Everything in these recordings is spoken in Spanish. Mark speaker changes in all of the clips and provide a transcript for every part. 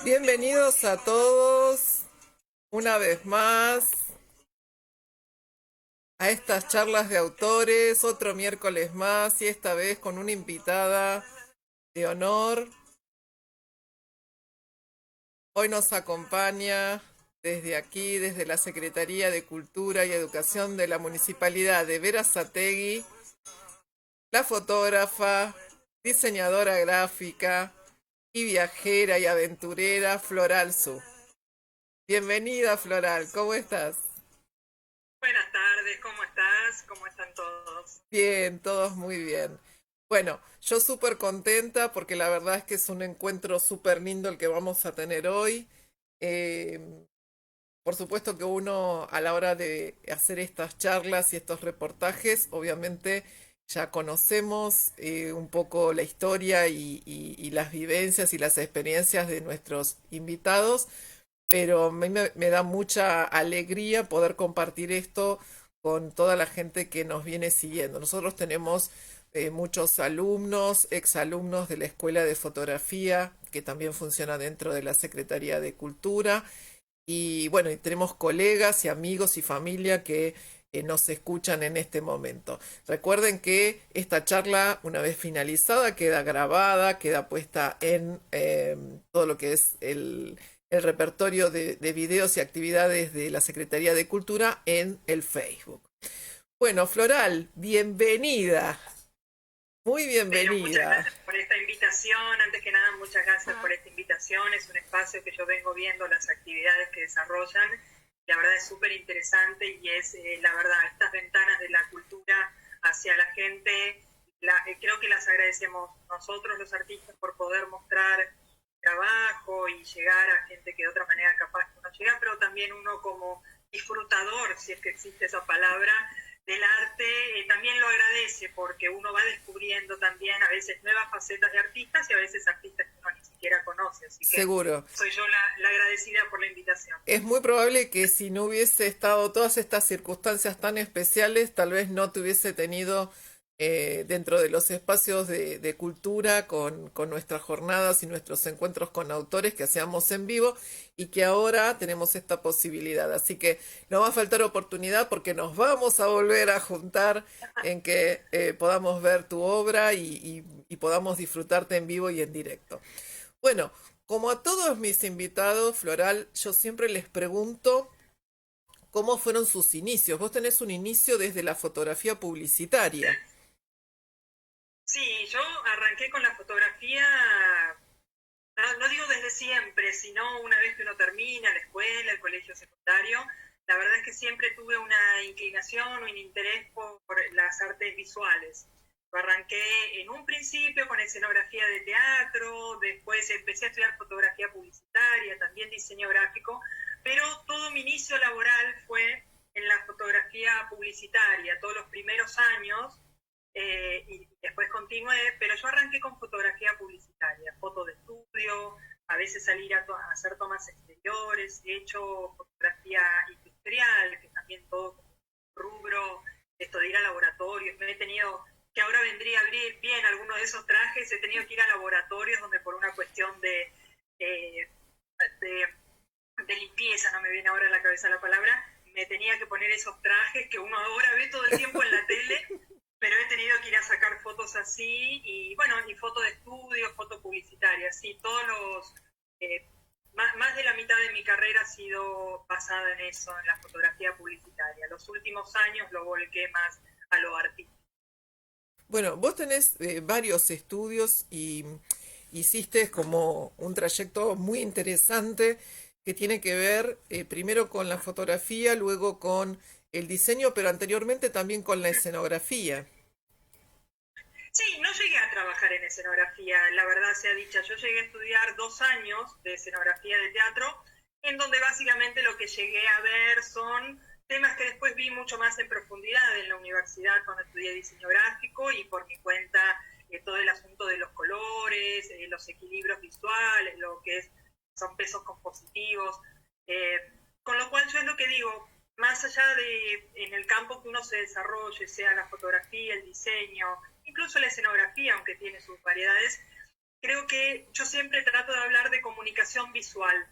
Speaker 1: Bienvenidos a todos una vez más a estas charlas de autores, otro miércoles más y esta vez con una invitada de honor. Hoy nos acompaña desde aquí, desde la Secretaría de Cultura y Educación de la Municipalidad de Berazategui, la fotógrafa, diseñadora gráfica y viajera y aventurera Floral Su. Bienvenida Floral, ¿cómo estás?
Speaker 2: Buenas tardes, ¿cómo estás? ¿Cómo están todos?
Speaker 1: Bien, todos muy bien. Bueno, yo súper contenta porque la verdad es que es un encuentro súper lindo el que vamos a tener hoy. Eh, por supuesto que uno a la hora de hacer estas charlas y estos reportajes, obviamente ya conocemos un poco la historia y las vivencias y las experiencias de nuestros invitados, pero a mí me da mucha alegría poder compartir esto con toda la gente que nos viene siguiendo. Nosotros tenemos muchos alumnos, exalumnos de la Escuela de Fotografía, que también funciona dentro de la Secretaría de Cultura, y bueno, y tenemos colegas y amigos y familia que nos escuchan en este momento. Recuerden que esta charla, una vez finalizada, queda grabada, queda puesta en todo lo que es el repertorio de videos y actividades de la Secretaría de Cultura en el Facebook. Bueno, Floral, bienvenida, muy
Speaker 2: Pero muchas
Speaker 1: bienvenida.
Speaker 2: gracias por esta invitación. Antes que nada, muchas gracias por esta invitación. Es un espacio que yo vengo viendo las actividades que desarrollan. La verdad es súper interesante y es, la verdad, estas ventanas de la cultura hacia la gente, creo que las agradecemos nosotros los artistas por poder mostrar trabajo y llegar a gente que de otra manera capaz no llega, pero también uno como disfrutador, si es que existe esa palabra, del arte, también lo agradece porque uno va descubriendo también a veces nuevas facetas de artistas y a veces artistas que uno ni siquiera conoce. Así que
Speaker 1: Seguro.
Speaker 2: soy yo la agradecida por la invitación.
Speaker 1: Es muy probable que si no hubiese estado todas estas circunstancias tan especiales, tal vez no te hubiese tenido dentro de los espacios de cultura con nuestras jornadas y nuestros encuentros con autores que hacíamos en vivo y que ahora tenemos esta posibilidad. Así que no va a faltar oportunidad porque nos vamos a volver a juntar en que podamos ver tu obra y podamos disfrutarte en vivo y en directo. Bueno, como a todos mis invitados, Floral, yo siempre les pregunto cómo fueron sus inicios. Vos tenés un inicio desde la fotografía publicitaria.
Speaker 2: Sí, yo arranqué con la fotografía, no digo desde siempre, sino una vez que uno termina la escuela, el colegio secundario. La verdad es que siempre tuve una inclinación, un interés por las artes visuales. Yo arranqué en un principio con escenografía de teatro, después empecé a estudiar fotografía publicitaria, también diseño gráfico, pero todo mi inicio laboral fue en la fotografía publicitaria. Todos los primeros años y después continué, pero yo arranqué con fotografía publicitaria, foto de estudio, a veces salir a hacer tomas exteriores, he hecho fotografía industrial, que también todo como rubro, esto de ir a laboratorios, me he tenido, que ahora vendría a abrir bien alguno de esos trajes, he tenido que ir a laboratorios donde por una cuestión eh, de, de limpieza, no me viene ahora a la cabeza la palabra, me tenía que poner esos trajes que uno ahora ve todo el tiempo en la tele, pero he tenido que ir a sacar fotos así y bueno, y foto de estudio, foto publicitaria, sí, todos los, eh, más de la mitad de mi carrera ha sido basada en eso, en la fotografía publicitaria. Los últimos años lo volqué más a lo artístico.
Speaker 1: Bueno, vos tenés varios estudios y hiciste como un trayecto muy interesante que tiene que ver primero con la fotografía, luego con el diseño, pero anteriormente también con la escenografía.
Speaker 2: Sí, no llegué a trabajar en escenografía, la verdad sea dicha. Yo llegué a estudiar 2 años de escenografía de teatro, en donde básicamente lo que llegué a ver son temas que después vi mucho más en profundidad en la universidad cuando estudié diseño gráfico y por mi cuenta todo el asunto de los colores, los equilibrios visuales, lo que es, son pesos compositivos. Con lo cual yo es lo que digo, más allá de en el campo que uno se desarrolle, sea la fotografía, el diseño, incluso la escenografía, aunque tiene sus variedades, creo que yo siempre trato de hablar de comunicación visual,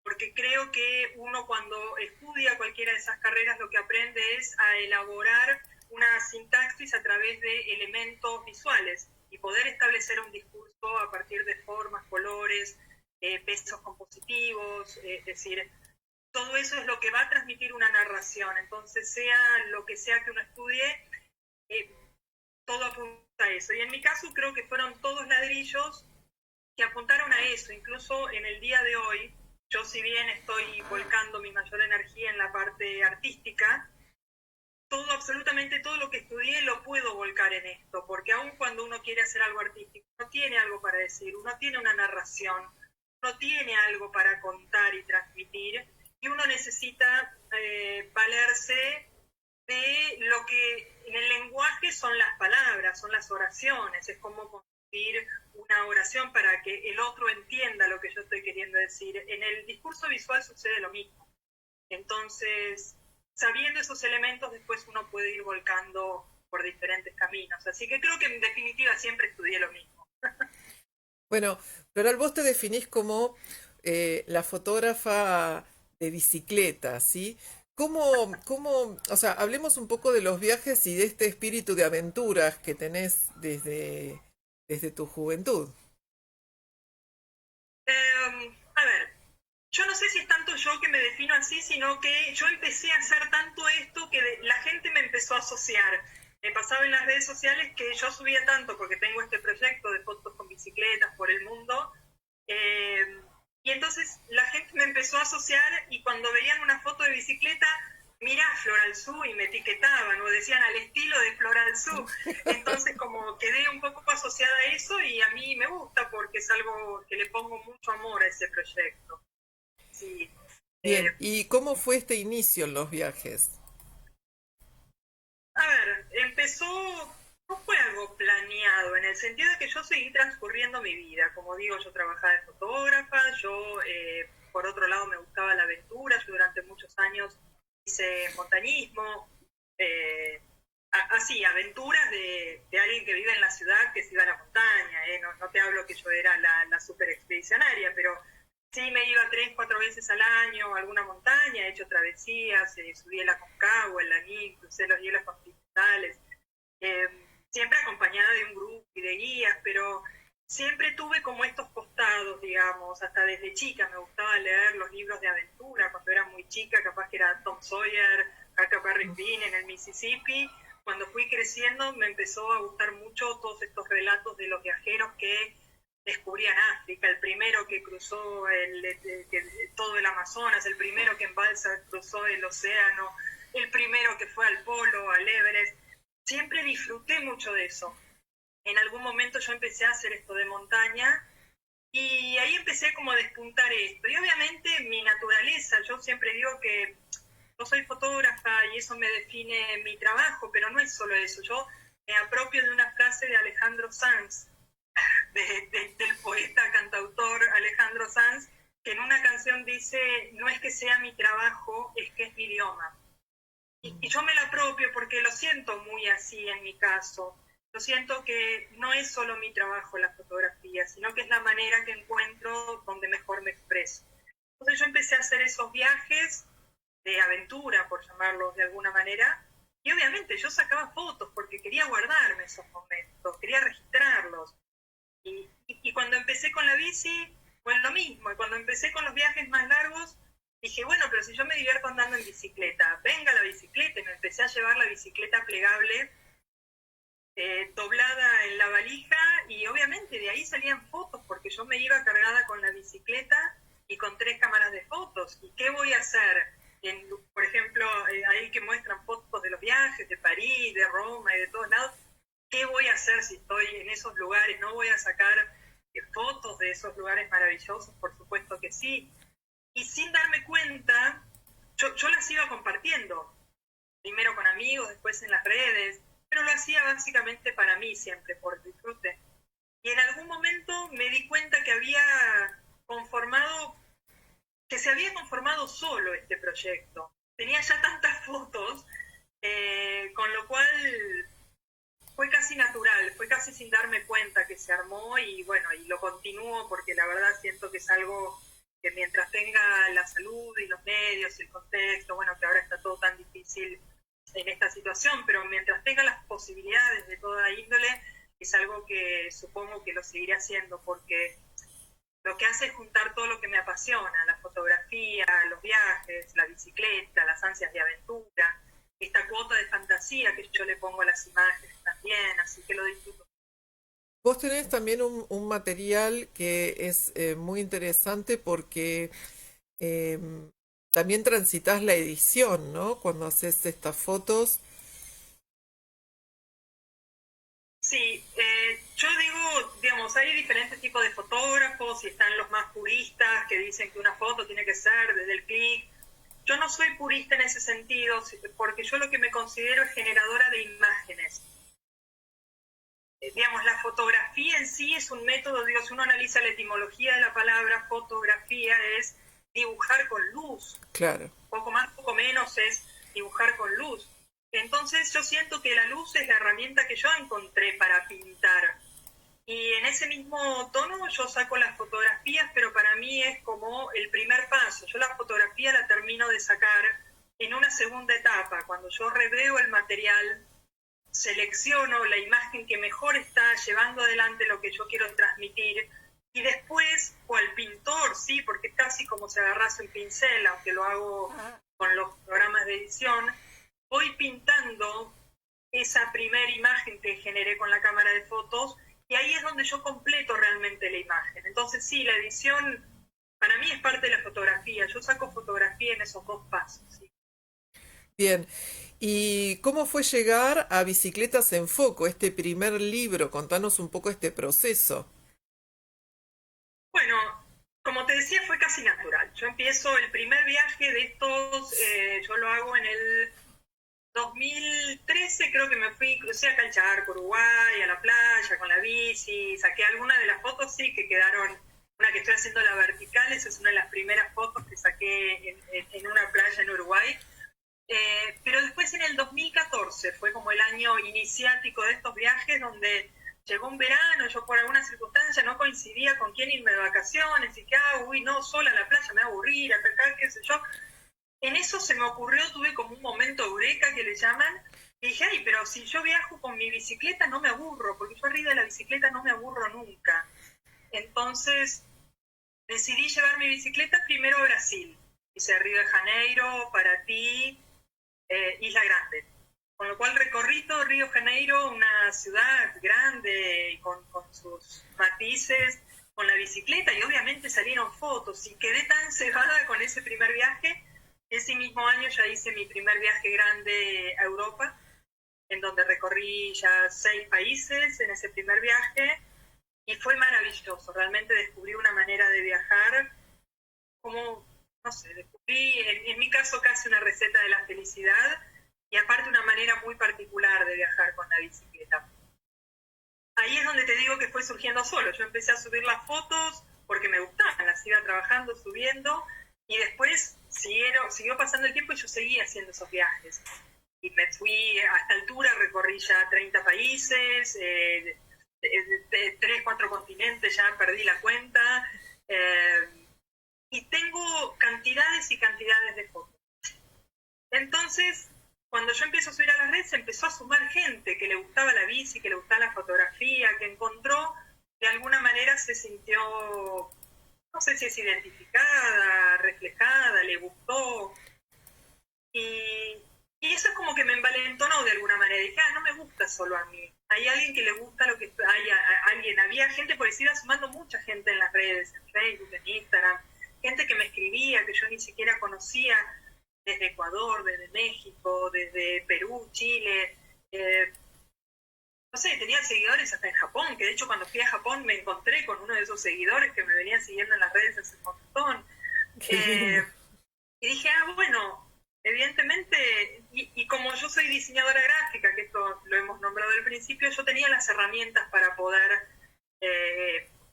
Speaker 2: porque creo que uno cuando estudia cualquiera de esas carreras lo que aprende es a elaborar una sintaxis a través de elementos visuales y poder establecer un discurso a partir de formas, colores, pesos compositivos, es decir, todo eso es lo que va a transmitir una narración. Entonces, sea lo que sea que uno estudie, eh, todo apunta a eso. Y en mi caso creo que fueron todos ladrillos que apuntaron a eso. Incluso en el día de hoy, yo si bien estoy volcando mi mayor energía en la parte artística, todo, absolutamente todo lo que estudié lo puedo volcar en esto, porque aun cuando uno quiere hacer algo artístico, uno tiene algo para decir, uno tiene una narración, uno tiene algo para contar y transmitir, y uno necesita valerse de lo que en el lenguaje son las palabras, son las oraciones, es como construir una oración para que el otro entienda lo que yo estoy queriendo decir. En el discurso visual sucede lo mismo. Entonces, sabiendo esos elementos, después uno puede ir volcando por diferentes caminos. Así que creo que en definitiva siempre estudié lo mismo.
Speaker 1: Bueno, Floral, vos te definís como la fotógrafa de bicicleta, ¿sí? O sea, hablemos un poco de los viajes y de este espíritu de aventuras que tenés desde tu juventud.
Speaker 2: A ver, yo no sé si es tanto yo que me defino así, sino que yo empecé a hacer tanto esto que la gente me empezó a asociar. Me pasaba en las redes sociales que yo subía tanto porque tengo este proyecto de fotos con bicicletas por el mundo. eh, y entonces la gente me empezó a asociar y cuando veían una foto de bicicleta, mira Floral Zoo y me etiquetaban o decían al estilo de Floral Zoo. Entonces como quedé un poco asociada a eso y a mí me gusta porque es algo que le pongo mucho amor a ese proyecto. Sí.
Speaker 1: Bien,
Speaker 2: Eh,
Speaker 1: ¿y cómo fue este inicio en los viajes?
Speaker 2: a ver, empezó, no fue algo planeado, en el sentido de que yo seguí transcurriendo mi vida. Como digo, yo trabajaba de fotógrafa, yo por otro lado me gustaba la aventura, yo durante muchos años hice montañismo, eh, así, aventuras de alguien que vive en la ciudad que se iba a la montaña. No, no te hablo que yo era la super expedicionaria, pero sí, me iba 3, 4 veces al año a alguna montaña, he hecho travesías, subí el Aconcagua, el Lanín, crucé los hielos continentales, eh, siempre acompañada de un grupo y de guías, pero siempre tuve como estos costados, digamos, hasta desde chica me gustaba leer los libros de aventura, cuando era muy chica, capaz que era Tom Sawyer, Huckleberry Finn en el Mississippi. Cuando fui creciendo me empezó a gustar mucho todos estos relatos de los viajeros que descubrían África, el primero que cruzó todo el Amazonas, el primero que en balsa cruzó el océano, el primero que fue al polo, al Everest. Siempre disfruté mucho de eso. En algún momento yo empecé a hacer esto de montaña y ahí empecé como a despuntar esto. Y obviamente mi naturaleza, yo siempre digo que yo soy fotógrafa y eso me define mi trabajo, pero no es solo eso. Yo me apropio de una frase de Alejandro Sanz, del poeta cantautor Alejandro Sanz, que en una canción dice, no es que sea mi trabajo, es que es mi idioma. Y yo me la apropio porque lo siento muy así en mi caso. Yo siento que no es solo mi trabajo la fotografía, sino que es la manera que encuentro donde mejor me expreso. Entonces yo empecé a hacer esos viajes de aventura, por llamarlos de alguna manera, y obviamente yo sacaba fotos porque quería guardarme esos momentos, quería registrarlos. Y cuando empecé con la bici, fue lo mismo. Y cuando empecé con los viajes más largos, dije, bueno, pero si yo me divierto andando en bicicleta, venga la bicicleta. Y me empecé a llevar la bicicleta plegable, doblada en la valija, y obviamente de ahí salían fotos, porque yo me iba cargada con la bicicleta y con 3 cámaras de fotos. ¿Y qué voy a hacer? Por ejemplo, ahí que muestran fotos de los viajes, de París, de Roma y de todos lados. ¿Qué voy a hacer si estoy en esos lugares? ¿No voy a sacar fotos de esos lugares maravillosos? Por supuesto que sí. Y sin darme cuenta, yo las iba compartiendo, primero con amigos, después en las redes, pero lo hacía básicamente para mí siempre, por disfrute. Y en algún momento me di cuenta que se había conformado solo este proyecto. Tenía ya tantas fotos, con lo cual fue casi natural, fue casi sin darme cuenta que se armó y bueno, y lo continúo porque la verdad siento que es algo que mientras tenga la salud y los medios y el contexto, bueno, que ahora está todo tan difícil en esta situación, pero mientras tenga las posibilidades de toda índole, es algo que supongo que lo seguiré haciendo porque lo que hace es juntar todo lo que me apasiona, la fotografía, los viajes, la bicicleta, las ansias de aventura, esta cuota de fantasía que yo le pongo a las imágenes también, así que lo disfruto.
Speaker 1: Vos tenés también un material que es muy interesante porque em, también transitas la edición, ¿no? Cuando haces estas fotos.
Speaker 2: Sí, yo digo, digamos, hay diferentes tipos de fotógrafos y están los más puristas que dicen que una foto tiene que ser desde el clic. Yo no soy purista en ese sentido porque yo lo que me considero es generadora de imágenes. Digamos, la fotografía en sí es un método, digo, si uno analiza la etimología de la palabra fotografía es dibujar con luz,
Speaker 1: Claro.
Speaker 2: poco más, poco menos es dibujar con luz. Entonces yo siento que la luz es la herramienta que yo encontré para pintar. Y en ese mismo tono yo saco las fotografías, pero para mí es como el primer paso. Yo la fotografía la termino de sacar en una segunda etapa, cuando yo reveo el material, selecciono la imagen que mejor está llevando adelante lo que yo quiero transmitir y después, o al pintor, sí, porque es casi como si agarrase un pincel, aunque lo hago con los programas de edición, voy pintando esa primera imagen que generé con la cámara de fotos y ahí es donde yo completo realmente la imagen. Entonces sí, la edición para mí es parte de la fotografía, yo saco fotografía en esos dos pasos. ¿Sí?
Speaker 1: Bien. ¿Y cómo fue llegar a Bicicletas en Foco, este primer libro? Contanos un poco este proceso.
Speaker 2: Bueno, como te decía, fue casi natural. Yo empiezo el primer viaje de estos, yo lo hago en el 2013, creo que me fui, crucé acá al charco, Uruguay, a la playa, con la bici, saqué algunas de las fotos, sí, que quedaron, una que estoy haciendo la vertical, esa es una de las primeras fotos que saqué en una playa en Uruguay. Pero después en el 2014 fue como el año iniciático de estos viajes donde llegó un verano, yo por alguna circunstancia no coincidía con quién irme de vacaciones y que, uy, no, sola en la playa me voy a aburrir, acá, qué sé yo. En eso se me ocurrió, tuve como un momento eureka que le llaman, y dije, ay, pero si yo viajo con mi bicicleta no me aburro, porque yo arriba de la bicicleta no me aburro nunca. Entonces decidí llevar mi bicicleta primero a Brasil. Hice Río de Janeiro, Paraty, Isla Grande. Con lo cual recorrí todo Río de Janeiro, una ciudad grande con sus matices, con la bicicleta y obviamente salieron fotos y quedé tan cebada con ese primer viaje. Ese mismo año ya hice mi primer viaje grande a Europa, en donde recorrí ya 6 países en ese primer viaje y fue maravilloso. Realmente descubrí una manera de viajar como, no sé, descubrí en mi caso casi una receta de la felicidad y aparte una manera muy particular de viajar con la bicicleta. Ahí es donde te digo que fue surgiendo solo. Yo empecé a subir las fotos porque me gustaban, las iba trabajando, subiendo, y después siguió pasando el tiempo y yo seguía haciendo esos viajes. Y me fui a esta altura, recorrí ya 30 países, 3, 4 continentes, ya perdí la cuenta, y tengo cantidades y cantidades de fotos. Entonces, cuando yo empiezo a subir a las redes, empezó a sumar gente que le gustaba la bici, que le gustaba la fotografía, que encontró, de alguna manera se sintió, no sé si es identificada, reflejada, le gustó. Y eso es como que me envalentonó de alguna manera. Dije, no me gusta solo a mí. Hay alguien que le gusta lo que había gente, porque se iba sumando mucha gente en las redes, en Facebook, en Instagram, gente que me escribía, que yo ni siquiera conocía, desde Ecuador, desde México, desde Perú, Chile, no sé, tenía seguidores hasta en Japón, que de hecho cuando fui a Japón me encontré con uno de esos seguidores que me venía siguiendo en las redes hace un montón. Y dije, bueno, evidentemente, y como yo soy diseñadora gráfica, que esto lo hemos nombrado al principio, yo tenía las herramientas para poder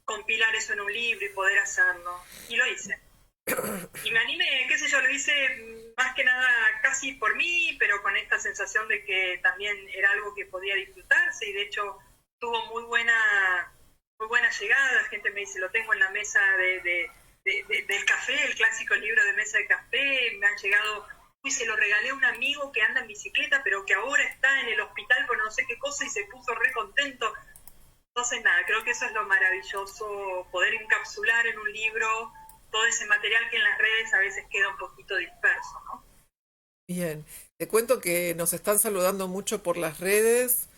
Speaker 2: compilar eso en un libro y poder hacerlo, y lo hice. Y me animé, qué sé yo, lo hice más que nada casi por mí, pero con esta sensación de que también era algo que podía disfrutarse y de hecho tuvo muy buena llegada. La gente me dice, lo tengo en la mesa del café, el clásico libro de mesa de café. Me han llegado, uy, se lo regalé a un amigo que anda en bicicleta, pero que ahora está en el hospital por no sé qué cosa y se puso re contento. Entonces, nada, creo que eso es lo maravilloso, poder encapsular en un libro todo ese material que en las redes a veces queda un poquito disperso, ¿no?
Speaker 1: Bien, te cuento que nos están saludando mucho por las redes.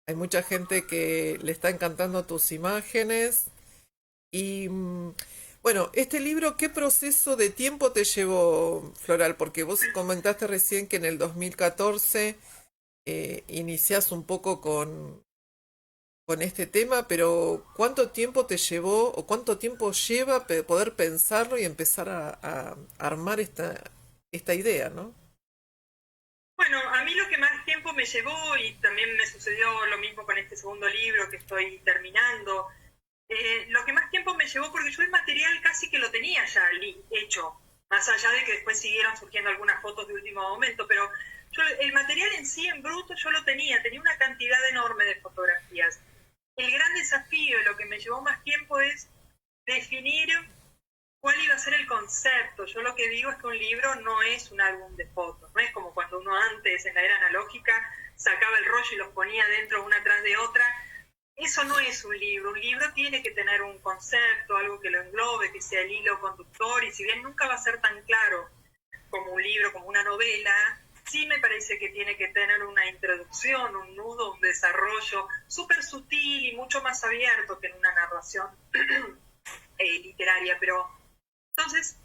Speaker 1: Hay mucha gente que le está encantando tus imágenes. Y bueno, este libro, ¿qué proceso de tiempo te llevó, Floral? Porque vos comentaste recién que en el 2014 iniciás un poco con este tema, pero ¿cuánto tiempo te llevó o cuánto tiempo lleva poder pensarlo y empezar a armar esta idea, ¿no?
Speaker 2: Bueno, a mí lo que más tiempo me llevó, y también me sucedió lo mismo con este segundo libro que estoy terminando, lo que más tiempo me llevó, porque yo el material casi que lo tenía ya hecho, más allá de que después siguieron surgiendo algunas fotos de último momento, pero yo, el material en sí, en bruto, yo lo tenía una cantidad enorme de fotografías. El gran desafío, lo que me llevó más tiempo es definir cuál iba a ser el concepto. Yo lo que digo es que un libro no es un álbum de fotos, no es como cuando uno antes, en la era analógica, sacaba el rollo y los ponía dentro una tras de otra. Eso no es un libro tiene que tener un concepto, algo que lo englobe, que sea el hilo conductor, y si bien nunca va a ser tan claro como un libro, como una novela, sí me parece que tiene que tener una introducción, un nudo, un desarrollo súper sutil y mucho más abierto que en una narración literaria. Pero entonces,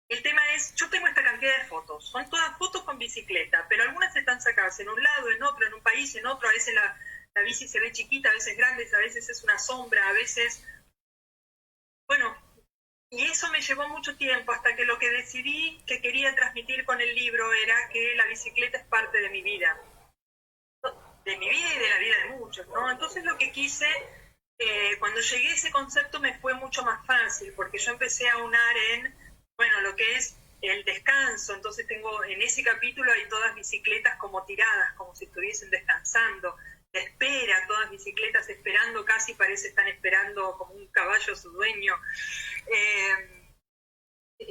Speaker 2: el tema es, yo tengo esta cantidad de fotos, son todas fotos con bicicleta, pero algunas están sacadas en un lado, en otro, en un país, en otro. A veces la bici se ve chiquita, a veces grande, a veces es una sombra, a veces, bueno, y eso me llevó mucho tiempo hasta que lo que decidí que quería transmitir con el libro era que la bicicleta es parte de mi vida y de la vida de muchos, ¿no? Entonces lo que quise, cuando llegué a ese concepto me fue mucho más fácil, porque yo empecé a unar en, bueno, lo que es el descanso. Entonces tengo, en ese capítulo hay todas bicicletas como tiradas, como si estuviesen descansando, la espera, todas bicicletas esperando, casi parece están esperando como un caballo a su dueño. Eh,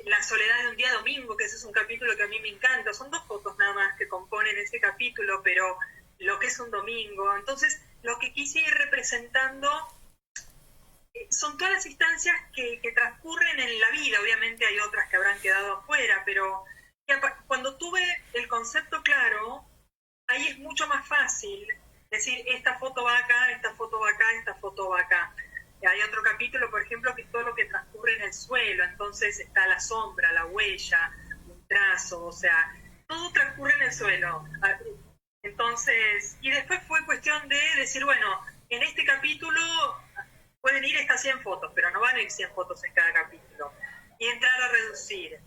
Speaker 2: la soledad de un día domingo, que ese es un capítulo que a mí me encanta. Son dos fotos nada más que componen ese capítulo, pero lo que es un domingo. Entonces, lo que quise ir representando son todas las instancias que transcurren en la vida. Obviamente hay otras que habrán quedado afuera, pero cuando tuve el concepto claro, ahí es mucho más fácil decir, esta foto va acá, esta foto va acá, esta foto va acá. Hay otro capítulo, por ejemplo, que es todo lo que transcurre en el suelo. Entonces está la sombra, la huella, un trazo, o sea, todo transcurre en el suelo. Entonces, y después fue cuestión de decir, bueno, en este capítulo pueden ir estas 100 fotos, pero no van a ir 100 fotos en cada capítulo. Y entrar a reducir.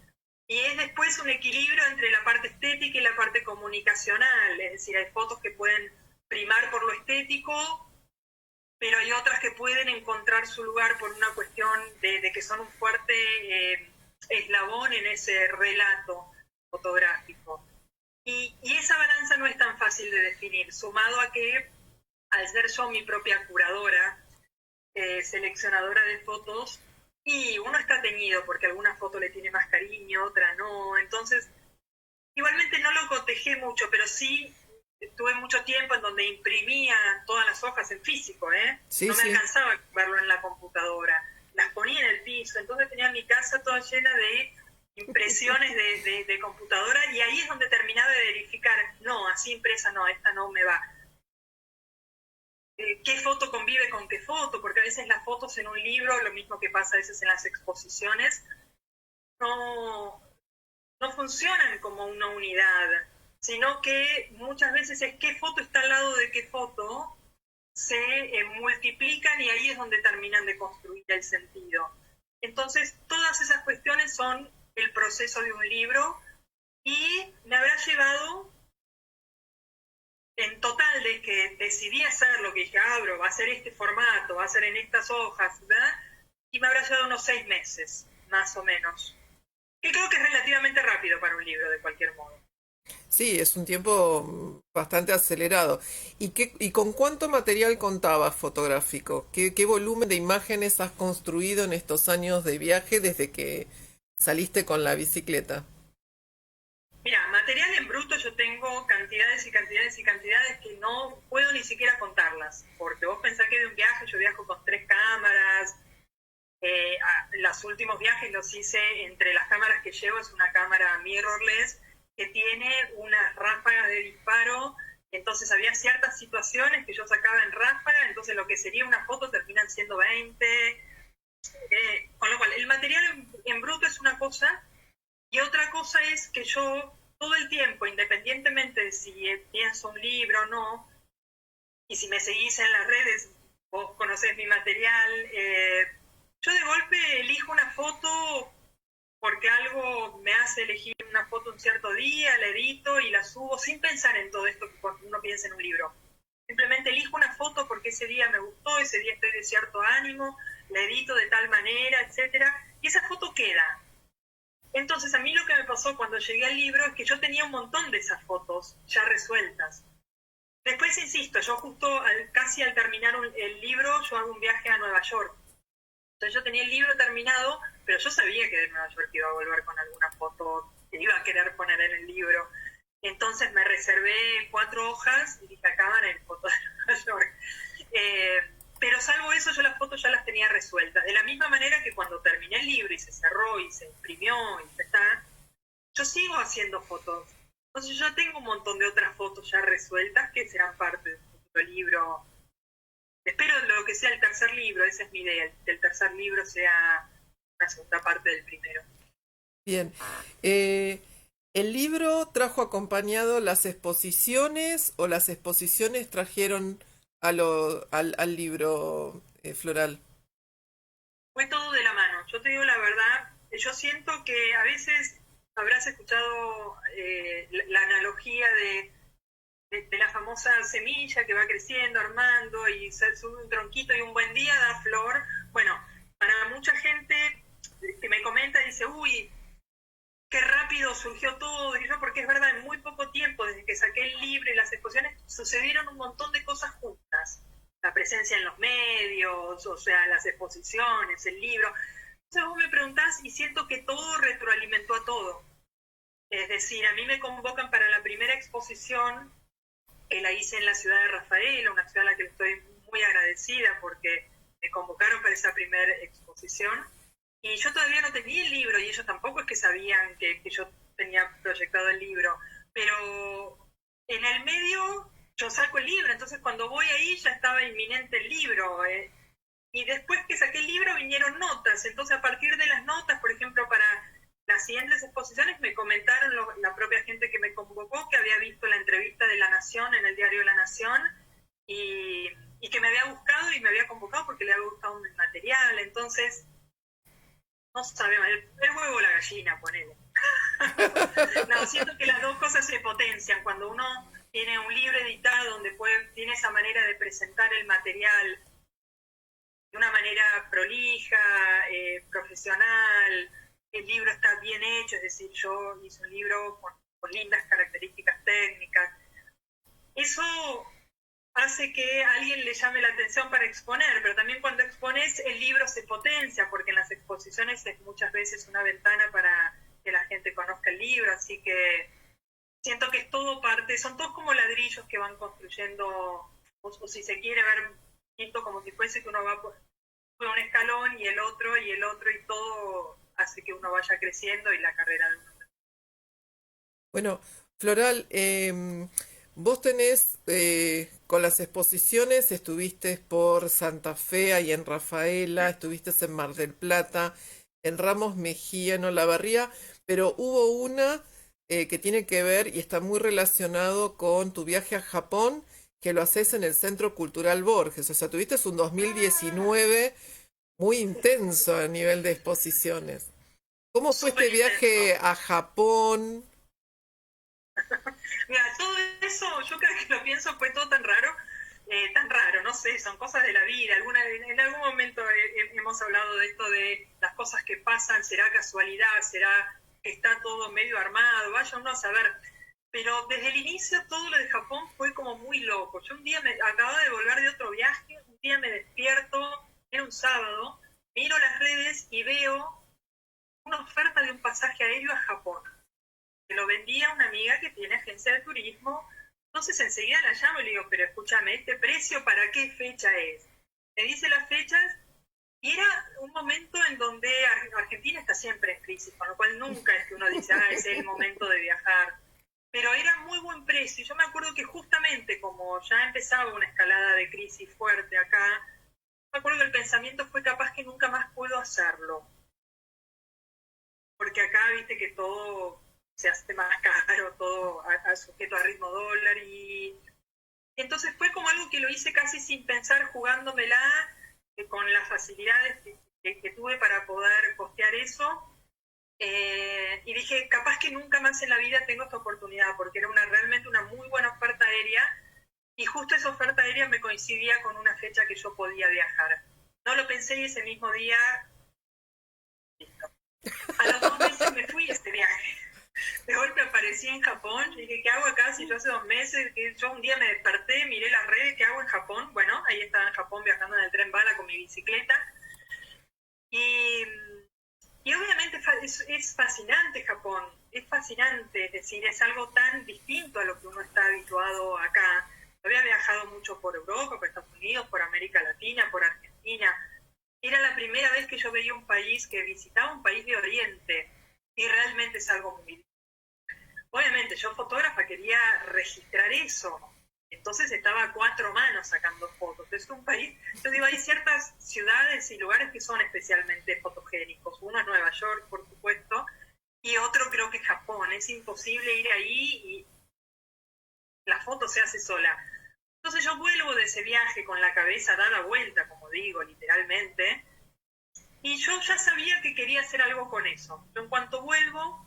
Speaker 2: Y es después un equilibrio entre la parte estética y la parte comunicacional. Es decir, hay fotos que pueden primar por lo estético, pero hay otras que pueden encontrar su lugar por una cuestión de que son un fuerte eslabón en ese relato fotográfico. Y esa balanza no es tan fácil de definir, sumado a que al ser yo mi propia curadora, seleccionadora de fotos, y uno está teñido porque alguna foto le tiene más cariño, otra no. Entonces, igualmente no lo cotejé mucho, pero sí tuve mucho tiempo en donde imprimía todas las hojas en físico, ¿eh?
Speaker 1: Sí,
Speaker 2: No me
Speaker 1: sí.
Speaker 2: alcanzaba a verlo en la computadora. Las ponía en el piso, entonces tenía mi casa toda llena de impresiones de computadora, y ahí es donde terminaba de verificar, no, así impresa no, esta no me va. ¿Qué foto convive con qué foto? Porque a veces las fotos en un libro, lo mismo que pasa a veces en las exposiciones, no, no funcionan como una unidad, sino que muchas veces es qué foto está al lado de qué foto, se multiplican y ahí es donde terminan de construir el sentido. Entonces, todas esas cuestiones son el proceso de un libro, y me habrá llevado, en total, de que decidí hacerlo, que dije, abro, va a ser este formato, va a ser en estas hojas, ¿verdad? Y me habrá llevado unos 6 meses, más o menos. que creo que es relativamente rápido para un libro, de cualquier modo.
Speaker 1: Sí, es un tiempo bastante acelerado. ¿Y con cuánto material contabas fotográfico? ¿Qué volumen de imágenes has construido en estos años de viaje desde que saliste con la bicicleta?
Speaker 2: Mira, material en bruto yo tengo cantidades y cantidades y cantidades que no puedo ni siquiera contarlas, porque vos pensás que de un viaje yo viajo con 3 cámaras, los últimos viajes los hice, entre las cámaras que llevo es una cámara mirrorless que tiene unas ráfagas de disparo, entonces había ciertas situaciones que yo sacaba en ráfaga, entonces lo que sería una foto terminan siendo 20, con lo cual el material en bruto es una cosa, y otra cosa es que yo todo el tiempo, independientemente de si pienso un libro o no, y si me seguís en las redes, vos conocés mi material, yo de golpe elijo una foto porque algo me hace elegir una foto un cierto día, la edito y la subo sin pensar en todo esto que uno piensa en un libro. Simplemente elijo una foto porque ese día me gustó, ese día estoy de cierto ánimo, la edito de tal manera, etcétera, y esa foto queda. Entonces a mí lo que me pasó cuando llegué al libro es que yo tenía un montón de esas fotos ya resueltas. Después, insisto, yo justo casi al terminar el libro, yo hago un viaje a Nueva York. Entonces yo tenía el libro terminado, pero yo sabía que de Nueva York iba a volver con alguna foto que iba a querer poner en el libro. Entonces me reservé 4 hojas y dije, acá van el foto de Nueva York. Pero salvo eso, yo las fotos ya las tenía resueltas. De la misma manera que cuando terminé el libro y se cerró y se imprimió y ya está, yo sigo haciendo fotos. Entonces yo tengo un montón de otras fotos ya resueltas que serán parte de un futuro libro. Espero lo que sea el tercer libro, esa es mi idea, que el tercer libro sea una segunda parte del primero.
Speaker 1: Bien. Eh, ¿El libro trajo acompañado las exposiciones o las exposiciones trajeron al libro floral?
Speaker 2: Fue todo de la mano. Yo te digo la verdad, yo siento que a veces habrás escuchado la analogía de la famosa semilla que va creciendo, armando y se sube un tronquito y un buen día da flor. Bueno, para mucha gente que me comenta dice, uy, qué rápido surgió todo, y yo, porque es verdad, en muy poco tiempo, desde que saqué el libro y las exposiciones, sucedieron un montón de cosas juntas. La presencia en los medios, o sea, las exposiciones, el libro. Entonces vos me preguntás y siento que todo retroalimentó a todo. Es decir, a mí me convocan para la primera exposición que la hice en la ciudad de Rafaela, una ciudad a la que estoy muy agradecida porque me convocaron para esa primera exposición. Y yo todavía no tenía el libro y ellos tampoco es que sabían que yo tenía proyectado el libro. Pero en el medio yo saco el libro, entonces cuando voy ahí ya estaba inminente el libro. Y después que saqué el libro vinieron notas, entonces a partir de las notas, por ejemplo, para las siguientes exposiciones me comentaron la propia gente que me convocó que había visto la entrevista de La Nación en el diario La Nación y que me había buscado y me había convocado porque le había gustado el material. Entonces, no sabemos, el huevo o la gallina, ponele. No, siento que las dos cosas se potencian. Cuando uno tiene un libro editado donde tiene esa manera de presentar el material de una manera prolija, profesional, el libro está bien hecho, es decir, yo hice un libro con lindas características técnicas. Eso hace que a alguien le llame la atención para exponer, pero también cuando expones el libro se potencia, porque en las exposiciones es muchas veces una ventana para que la gente conozca el libro, así que siento que es todo parte, son todos como ladrillos que van construyendo, o si se quiere ver como si fuese que uno va por un escalón y el otro y el otro y todo hace que uno vaya creciendo y la carrera de uno.
Speaker 1: Bueno, Floral, vos tenés con las exposiciones, estuviste por Santa Fe, ahí en Rafaela, estuviste en Mar del Plata, en Ramos Mejía, en Olavarría, pero hubo una que tiene que ver y está muy relacionado con tu viaje a Japón, que lo haces en el Centro Cultural Borges. O sea, tuviste un 2019 muy intenso a nivel de exposiciones. ¿Cómo fue
Speaker 2: Súper
Speaker 1: este
Speaker 2: intenso.
Speaker 1: viaje a Japón?
Speaker 2: Mira, todo eso, yo creo que lo pienso, fue todo tan raro, no sé, son cosas de la vida. En algún momento hemos hablado de esto de las cosas que pasan, será casualidad, será que está todo medio armado, vaya uno a saber. Pero desde el inicio todo lo de Japón fue como muy loco. Yo un día acababa de volver de otro viaje, un día me despierto, era un sábado, miro las redes y veo una oferta de un pasaje aéreo a Japón, que lo vendía una amiga que tiene agencia de turismo. Entonces enseguida la llamo y le digo, pero escúchame, ¿este precio para qué fecha es? Me dice las fechas y era un momento en donde Argentina está siempre en crisis, con lo cual nunca es que uno dice, es el momento de viajar. Pero era muy buen precio. Yo me acuerdo que justamente como ya empezaba una escalada de crisis fuerte acá, me acuerdo que el pensamiento fue capaz que nunca más puedo hacerlo. Porque acá viste que todo se hace más caro, todo sujeto a ritmo dólar. Y entonces fue como algo que lo hice casi sin pensar, jugándomela, con las facilidades que tuve para poder costear eso. Y dije, capaz que nunca más en la vida tengo esta oportunidad, porque era realmente una muy buena oferta aérea, y justo esa oferta aérea me coincidía con una fecha que yo podía viajar. No lo pensé y ese mismo día, listo. A los 2 meses me fui a este viaje. De golpe aparecí en Japón, y dije, ¿qué hago acá si yo hace 2 meses? Que yo un día me desperté, miré las redes, ¿qué hago en Japón? Bueno, ahí estaba en Japón viajando en el tren bala con mi bicicleta. Y obviamente es fascinante Japón, es fascinante, es decir, es algo tan distinto a lo que uno está habituado acá. Había viajado mucho por Europa, por Estados Unidos, por América Latina, por Argentina. Era la primera vez que yo veía un país, que visitaba un país de Oriente, y realmente es algo muy distinto. Obviamente yo fotógrafa quería registrar eso, entonces estaba a 4 manos sacando fotos. Es un país, yo digo, hay ciertas ciudades y lugares que son especialmente fotogénicos. Uno es Nueva York, por supuesto, y otro creo que es Japón. Es imposible ir ahí y la foto se hace sola. Entonces yo vuelvo de ese viaje con la cabeza dada vuelta, como digo, literalmente, y yo ya sabía que quería hacer algo con eso. Yo en cuanto vuelvo,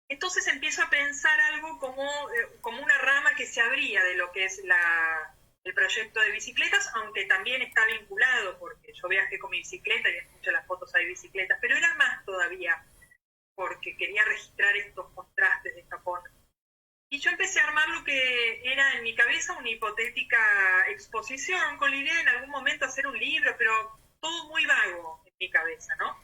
Speaker 2: entonces empiezo a pensar algo como una rama que se abría de lo que es el proyecto de bicicletas, aunque también está vinculado, porque yo viajé con mi bicicleta y en muchas de las fotos hay bicicletas, pero era más todavía, porque quería registrar estos contrastes de Japón. Y yo empecé a armar lo que era en mi cabeza una hipotética exposición, con la idea de en algún momento hacer un libro, pero todo muy vago en mi cabeza, ¿no?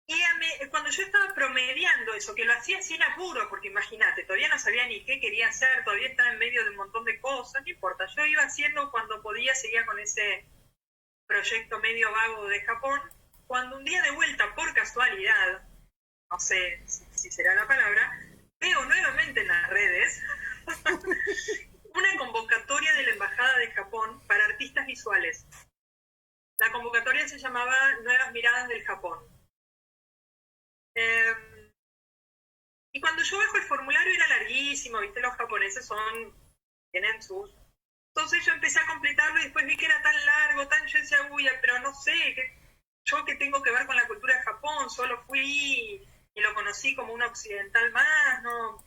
Speaker 2: Y cuando yo estaba promediando eso, que lo hacía sin apuro, porque imagínate, todavía no sabía ni qué quería hacer, todavía estaba en medio de un montón de cosas, no importa, yo iba haciendo cuando podía, seguía con ese proyecto medio vago de Japón, cuando un día de vuelta, por casualidad, no sé si será la palabra, veo nuevamente en las redes una convocatoria de la Embajada de Japón para artistas visuales. La convocatoria se llamaba Nuevas Miradas del Japón. Y cuando yo bajo el formulario era larguísimo, viste, los japoneses tienen sus... Entonces yo empecé a completarlo y después vi que era tan largo, yo decía, uy, pero no sé, yo que tengo que ver con la cultura de Japón, solo fui y lo conocí como un occidental más, ¿no?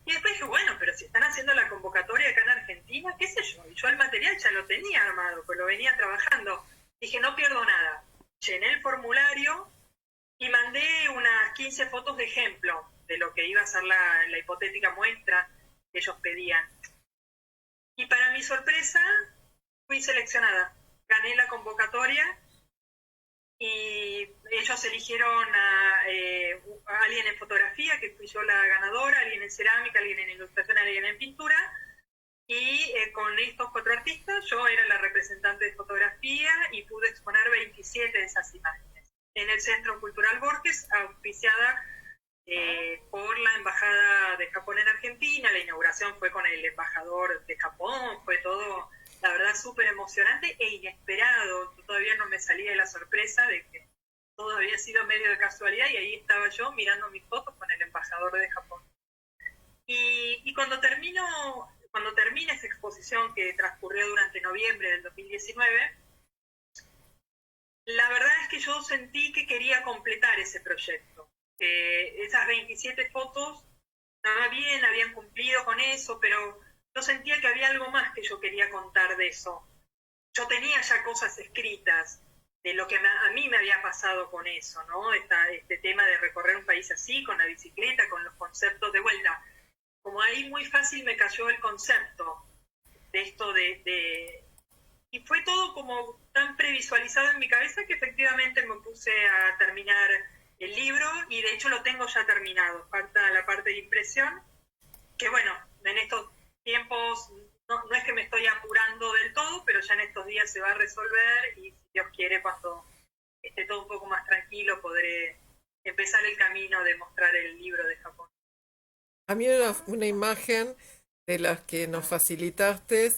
Speaker 2: Y después dije, bueno, pero si están haciendo la convocatoria acá en Argentina, qué sé yo, y yo el material ya lo tenía armado, pues lo venía trabajando. Dije, no pierdo nada. Llené el formulario y mandé unas 15 fotos de ejemplo de lo que iba a ser la hipotética muestra que ellos pedían. Y para mi sorpresa, fui seleccionada. Gané la convocatoria y ellos eligieron a alguien en fotografía, que fui yo la ganadora, alguien en cerámica, alguien en ilustración, alguien en pintura. Y con estos 4 artistas, yo era la representante de fotografía y pude exponer 27 de esas imágenes en el Centro Cultural Borges, auspiciada por la Embajada de Japón en Argentina. La inauguración fue con el embajador de Japón, fue todo, la verdad, súper emocionante e inesperado. Todavía no me salía de la sorpresa de que todo había sido medio de casualidad, y ahí estaba yo mirando mis fotos con el embajador de Japón. Y cuando termina esa exposición, que transcurrió durante noviembre del 2019, la verdad es que yo sentí que quería completar ese proyecto. Esas 27 fotos estaba bien, habían cumplido con eso, pero yo sentía que había algo más que yo quería contar de eso. Yo tenía ya cosas escritas, de lo que a mí me había pasado con eso, ¿no? Este tema de recorrer un país así, con la bicicleta, con los conceptos de vuelta. Como ahí muy fácil me cayó el concepto de esto y fue todo como tan previsualizado en mi cabeza que efectivamente me puse a terminar el libro y de hecho lo tengo ya terminado. Falta la parte de impresión, que bueno, en estos tiempos no es que me estoy apurando del todo, pero ya en estos días se va a resolver y si Dios quiere, cuando esté todo un poco más tranquilo, podré empezar el camino de mostrar el libro de Japón.
Speaker 1: A mí una imagen de las que nos facilitaste,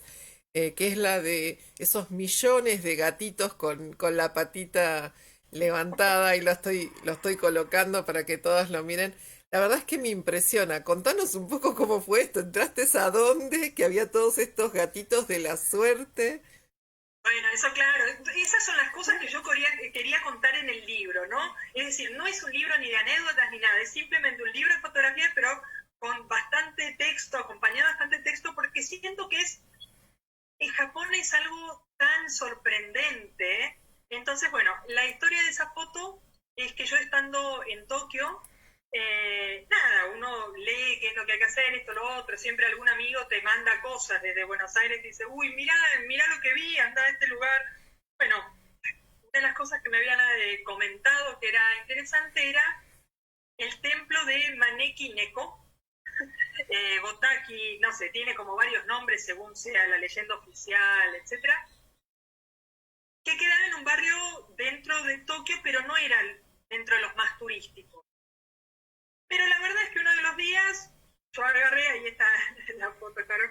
Speaker 1: que es la de esos millones de gatitos con la patita levantada y lo estoy colocando para que todos lo miren. La verdad es que me impresiona. Contanos un poco cómo fue esto. ¿Entraste a dónde? Que había todos estos gatitos de la suerte.
Speaker 2: Bueno, eso claro, esas son las cosas que yo quería contar en el libro, ¿no? Es decir, no es un libro ni de anécdotas ni nada, es simplemente un libro de fotografía, pero con bastante texto, acompañado de bastante texto, porque siento que en Japón es algo tan sorprendente. Entonces, bueno, la historia de esa foto es que yo estando en Tokio, nada, uno lee qué es lo que hay que hacer, esto, lo otro, siempre algún amigo te manda cosas desde Buenos Aires y dice, uy, mira lo que vi, anda a este lugar. Bueno, una de las cosas que me habían comentado que era interesante era el templo de Maneki Neko, Gotaki, no sé, tiene como varios nombres según sea la leyenda oficial, etcétera, que quedaba en un barrio dentro de Tokio, pero no era dentro de los más turísticos. Pero la verdad es que uno de los días, yo agarré, ahí está la foto, claro,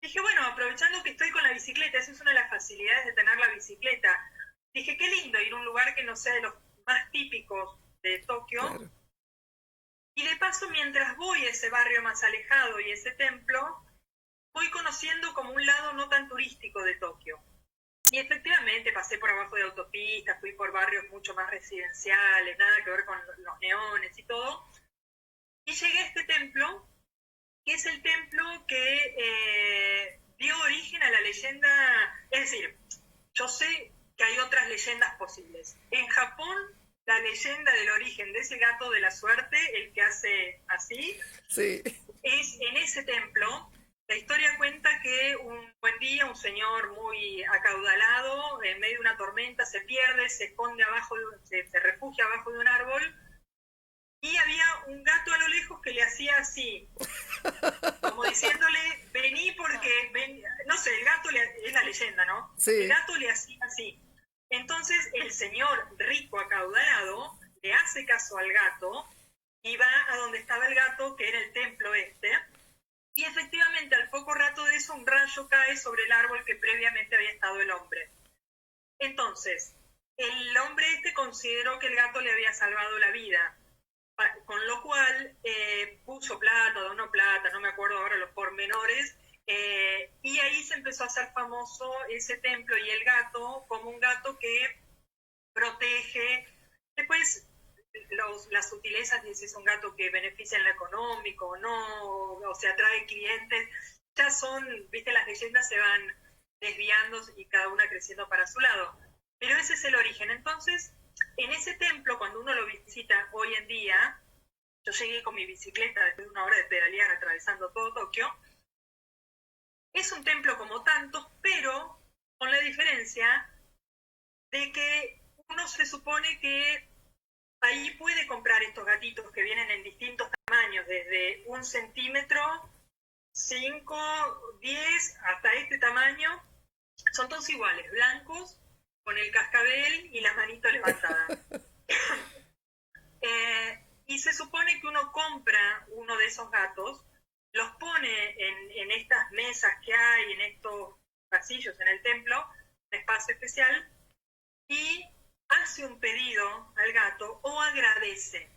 Speaker 2: dije, bueno, aprovechando que estoy con la bicicleta, esa es una de las facilidades de tener la bicicleta, dije, qué lindo ir a un lugar que no sea de los más típicos de Tokio,
Speaker 1: Claro.
Speaker 2: y de paso, mientras voy a ese barrio más alejado y ese templo, voy conociendo como un lado no tan turístico de Tokio. Y efectivamente pasé por abajo de autopistas, fui por barrios mucho más residenciales, nada que ver con los neones y todo. Y llegué a este templo, que es el templo que dio origen a la leyenda. Es decir, yo sé que hay otras leyendas posibles. En Japón, la leyenda del origen de ese gato de la suerte, el que hace así,
Speaker 1: Sí.
Speaker 2: es en ese templo. La historia cuenta que un buen día un señor muy acaudalado, en medio de una tormenta, se pierde, se esconde se refugia abajo de un árbol y había un gato a lo lejos que le hacía así, como diciéndole, vení porque, no sé, el gato es la leyenda, ¿no? El
Speaker 1: Sí.
Speaker 2: gato le hacía así. Entonces el señor rico acaudalado le hace caso al gato y va a donde estaba el gato, que era el templo este, y efectivamente, al poco rato de eso, un rayo cae sobre el árbol que previamente había estado el hombre. Entonces, el hombre este consideró que el gato le había salvado la vida, con lo cual puso plata, donó plata, no me acuerdo ahora los pormenores, y ahí se empezó a hacer famoso ese templo y el gato como un gato que protege. Después, las sutilezas de si es un gato que beneficia en lo económico o no, o se atrae clientes, ya son, viste, las leyendas se van desviando y cada una creciendo para su lado. Pero ese es el origen. Entonces, en ese templo, cuando uno lo visita hoy en día, yo llegué con mi bicicleta después de una hora de pedalear atravesando todo Tokio, es un templo como tantos, pero con la diferencia de que uno se supone que ahí puede comprar estos gatitos que vienen en distintos tamaños, desde 1 centímetro, 5, 10, hasta este tamaño. Son todos iguales, blancos, con el cascabel y la manito levantada. Y se supone que uno compra uno de esos gatos, los pone en estas mesas que hay, en estos pasillos en el templo, un espacio especial, y hace un pedido al gato o agradece.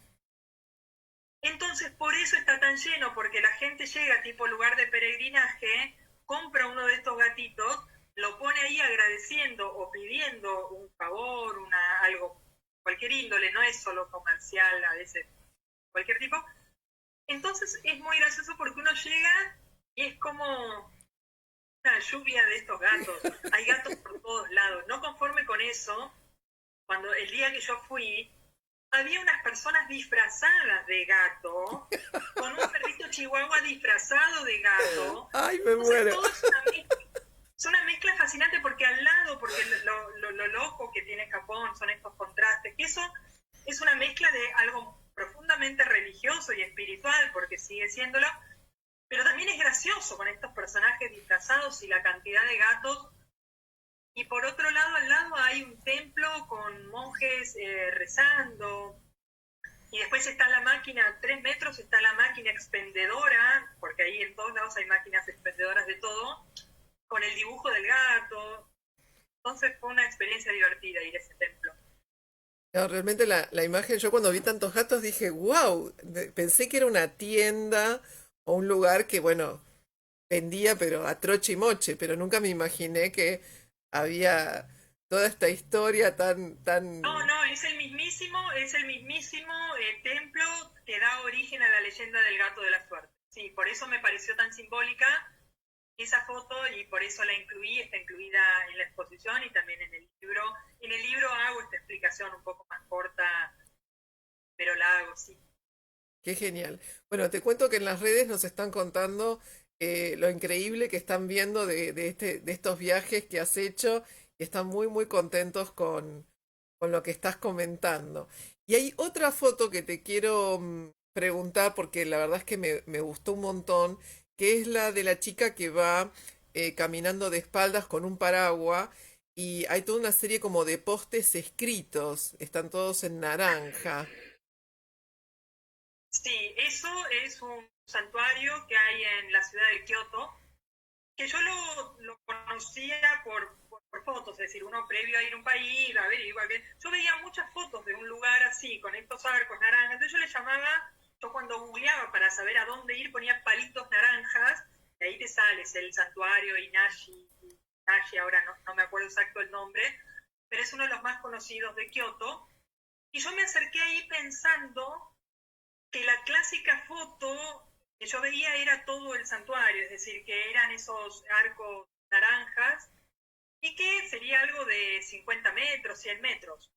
Speaker 2: Entonces, por eso está tan lleno, porque la gente llega tipo lugar de peregrinaje, compra uno de estos gatitos, lo pone ahí agradeciendo o pidiendo un favor, algo, cualquier índole, no es solo comercial, a veces cualquier tipo. Entonces es muy gracioso porque uno llega y es como, una lluvia de estos gatos. Hay gatos por todos lados. No conforme con eso, cuando el día que yo fui, había unas personas disfrazadas de gato, con un perrito chihuahua disfrazado de gato.
Speaker 1: Ay, me
Speaker 2: Entonces
Speaker 1: muero.
Speaker 2: todo es una mezcla fascinante porque al lado, porque lo loco que tiene Japón son estos contrastes, que eso es una mezcla de algo profundamente religioso y espiritual, porque sigue siéndolo, pero también es gracioso con estos personajes disfrazados y la cantidad de gatos. Y por otro lado, al lado hay un templo con monjes rezando. Y después está la máquina, a 3 metros está la máquina expendedora, porque ahí en todos lados hay máquinas expendedoras de todo, con el dibujo del gato. Entonces fue una experiencia divertida ir a ese templo.
Speaker 1: No, realmente la imagen, yo cuando vi tantos gatos dije, wow, pensé que era una tienda o un lugar que, bueno, vendía, pero a troche y moche, pero nunca me imaginé que había toda esta historia
Speaker 2: No,
Speaker 1: tan...
Speaker 2: no, es el mismísimo templo que da origen a la leyenda del gato de la suerte. Sí, por eso me pareció tan simbólica esa foto y por eso la incluí, está incluida en la exposición y también en el libro. En el libro hago esta explicación un poco más corta, pero la hago, sí.
Speaker 1: Qué genial. Bueno, te cuento que en las redes nos están contando lo increíble que están viendo de estos viajes que has hecho y están muy, muy contentos con lo que estás comentando. Y hay otra foto que te quiero preguntar porque la verdad es que me gustó un montón, que es la de la chica que va caminando de espaldas con un paraguas y hay toda una serie como de postes escritos, están todos en naranja.
Speaker 2: Sí, eso es un santuario que hay en la ciudad de Kioto, que yo lo conocía por fotos, es decir, uno previo a ir a un país, a ver, igual que yo veía muchas fotos de un lugar así, con estos arcos naranjas, entonces yo le llamaba, yo cuando googleaba para saber a dónde ir ponía palitos naranjas, y ahí te sales el santuario Inashi, ahora no me acuerdo exacto el nombre, pero es uno de los más conocidos de Kioto, y yo me acerqué ahí pensando que la clásica foto que yo veía era todo el santuario, es decir, que eran esos arcos naranjas y que sería algo de 50 metros, 100 metros.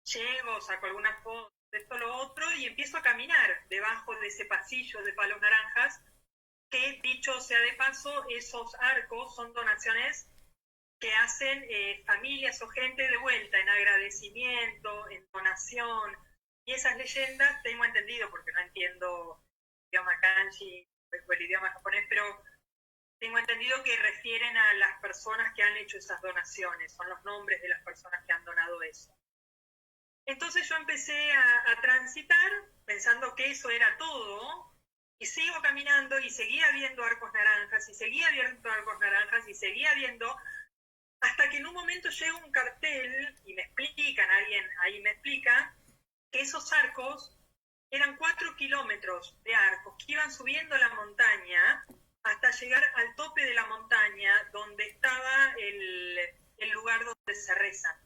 Speaker 2: Llego, saco algunas fotos, esto, lo otro, y empiezo a caminar debajo de ese pasillo de palos naranjas, que dicho sea de paso, esos arcos son donaciones que hacen familias o gente de vuelta en agradecimiento, en donación. Y esas leyendas tengo entendido, porque no entiendo el idioma kanji o el idioma japonés, pero tengo entendido que refieren a las personas que han hecho esas donaciones, son los nombres de las personas que han donado eso. Entonces yo empecé a transitar pensando que eso era todo, y sigo caminando y seguía viendo arcos naranjas, y seguía viendo arcos naranjas, y seguía viendo, hasta que en un momento llega un cartel y me explican, alguien ahí me explica, que esos arcos eran 4 kilómetros de arcos que iban subiendo la montaña hasta llegar al tope de la montaña donde estaba el lugar donde se reza.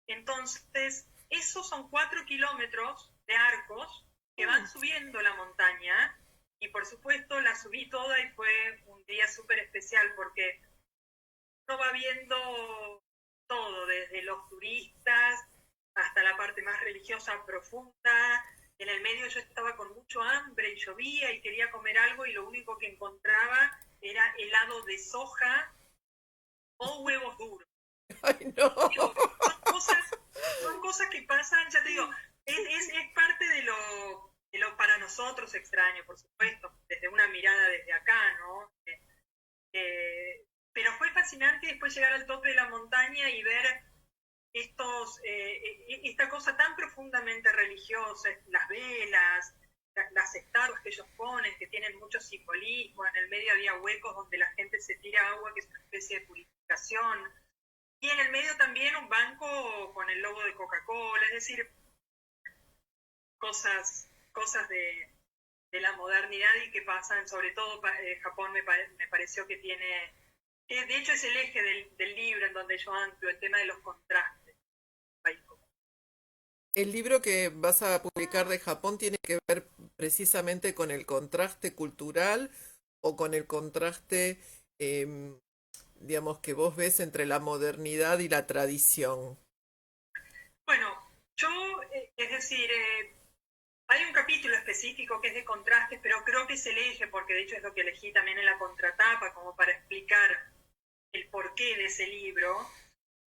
Speaker 2: Entonces, esos son 4 kilómetros de arcos que van subiendo la montaña y por supuesto la subí toda y fue un día súper especial porque uno va viendo todo, desde los turistas hasta la parte más religiosa profunda. En el medio yo estaba con mucho hambre y llovía y quería comer algo y lo único que encontraba era helado de soja o huevos duros.
Speaker 1: Ay, no.
Speaker 2: Digo, son cosas que pasan, ya te digo, es parte de lo para nosotros extraño, por supuesto, desde una mirada desde acá, ¿no? Pero fue fascinante después llegar al tope de la montaña y ver esta cosa tan profundamente religiosa, las velas, las estatuas que ellos ponen, que tienen mucho simbolismo, en el medio había huecos donde la gente se tira agua, que es una especie de purificación, y en el medio también un banco con el logo de Coca-Cola, es decir, cosas de la modernidad y que pasan, sobre todo Japón me pareció que tiene, que de hecho es el eje del libro en donde yo anclo el tema de los contrastes.
Speaker 1: El libro que vas a publicar de Japón tiene que ver precisamente con el contraste cultural o con el contraste digamos, que vos ves entre la modernidad y la tradición?
Speaker 2: Bueno, yo, es decir, hay un capítulo específico que es de contrastes, pero creo que es el eje, porque de hecho es lo que elegí también en la contratapa, como para explicar el porqué de ese libro.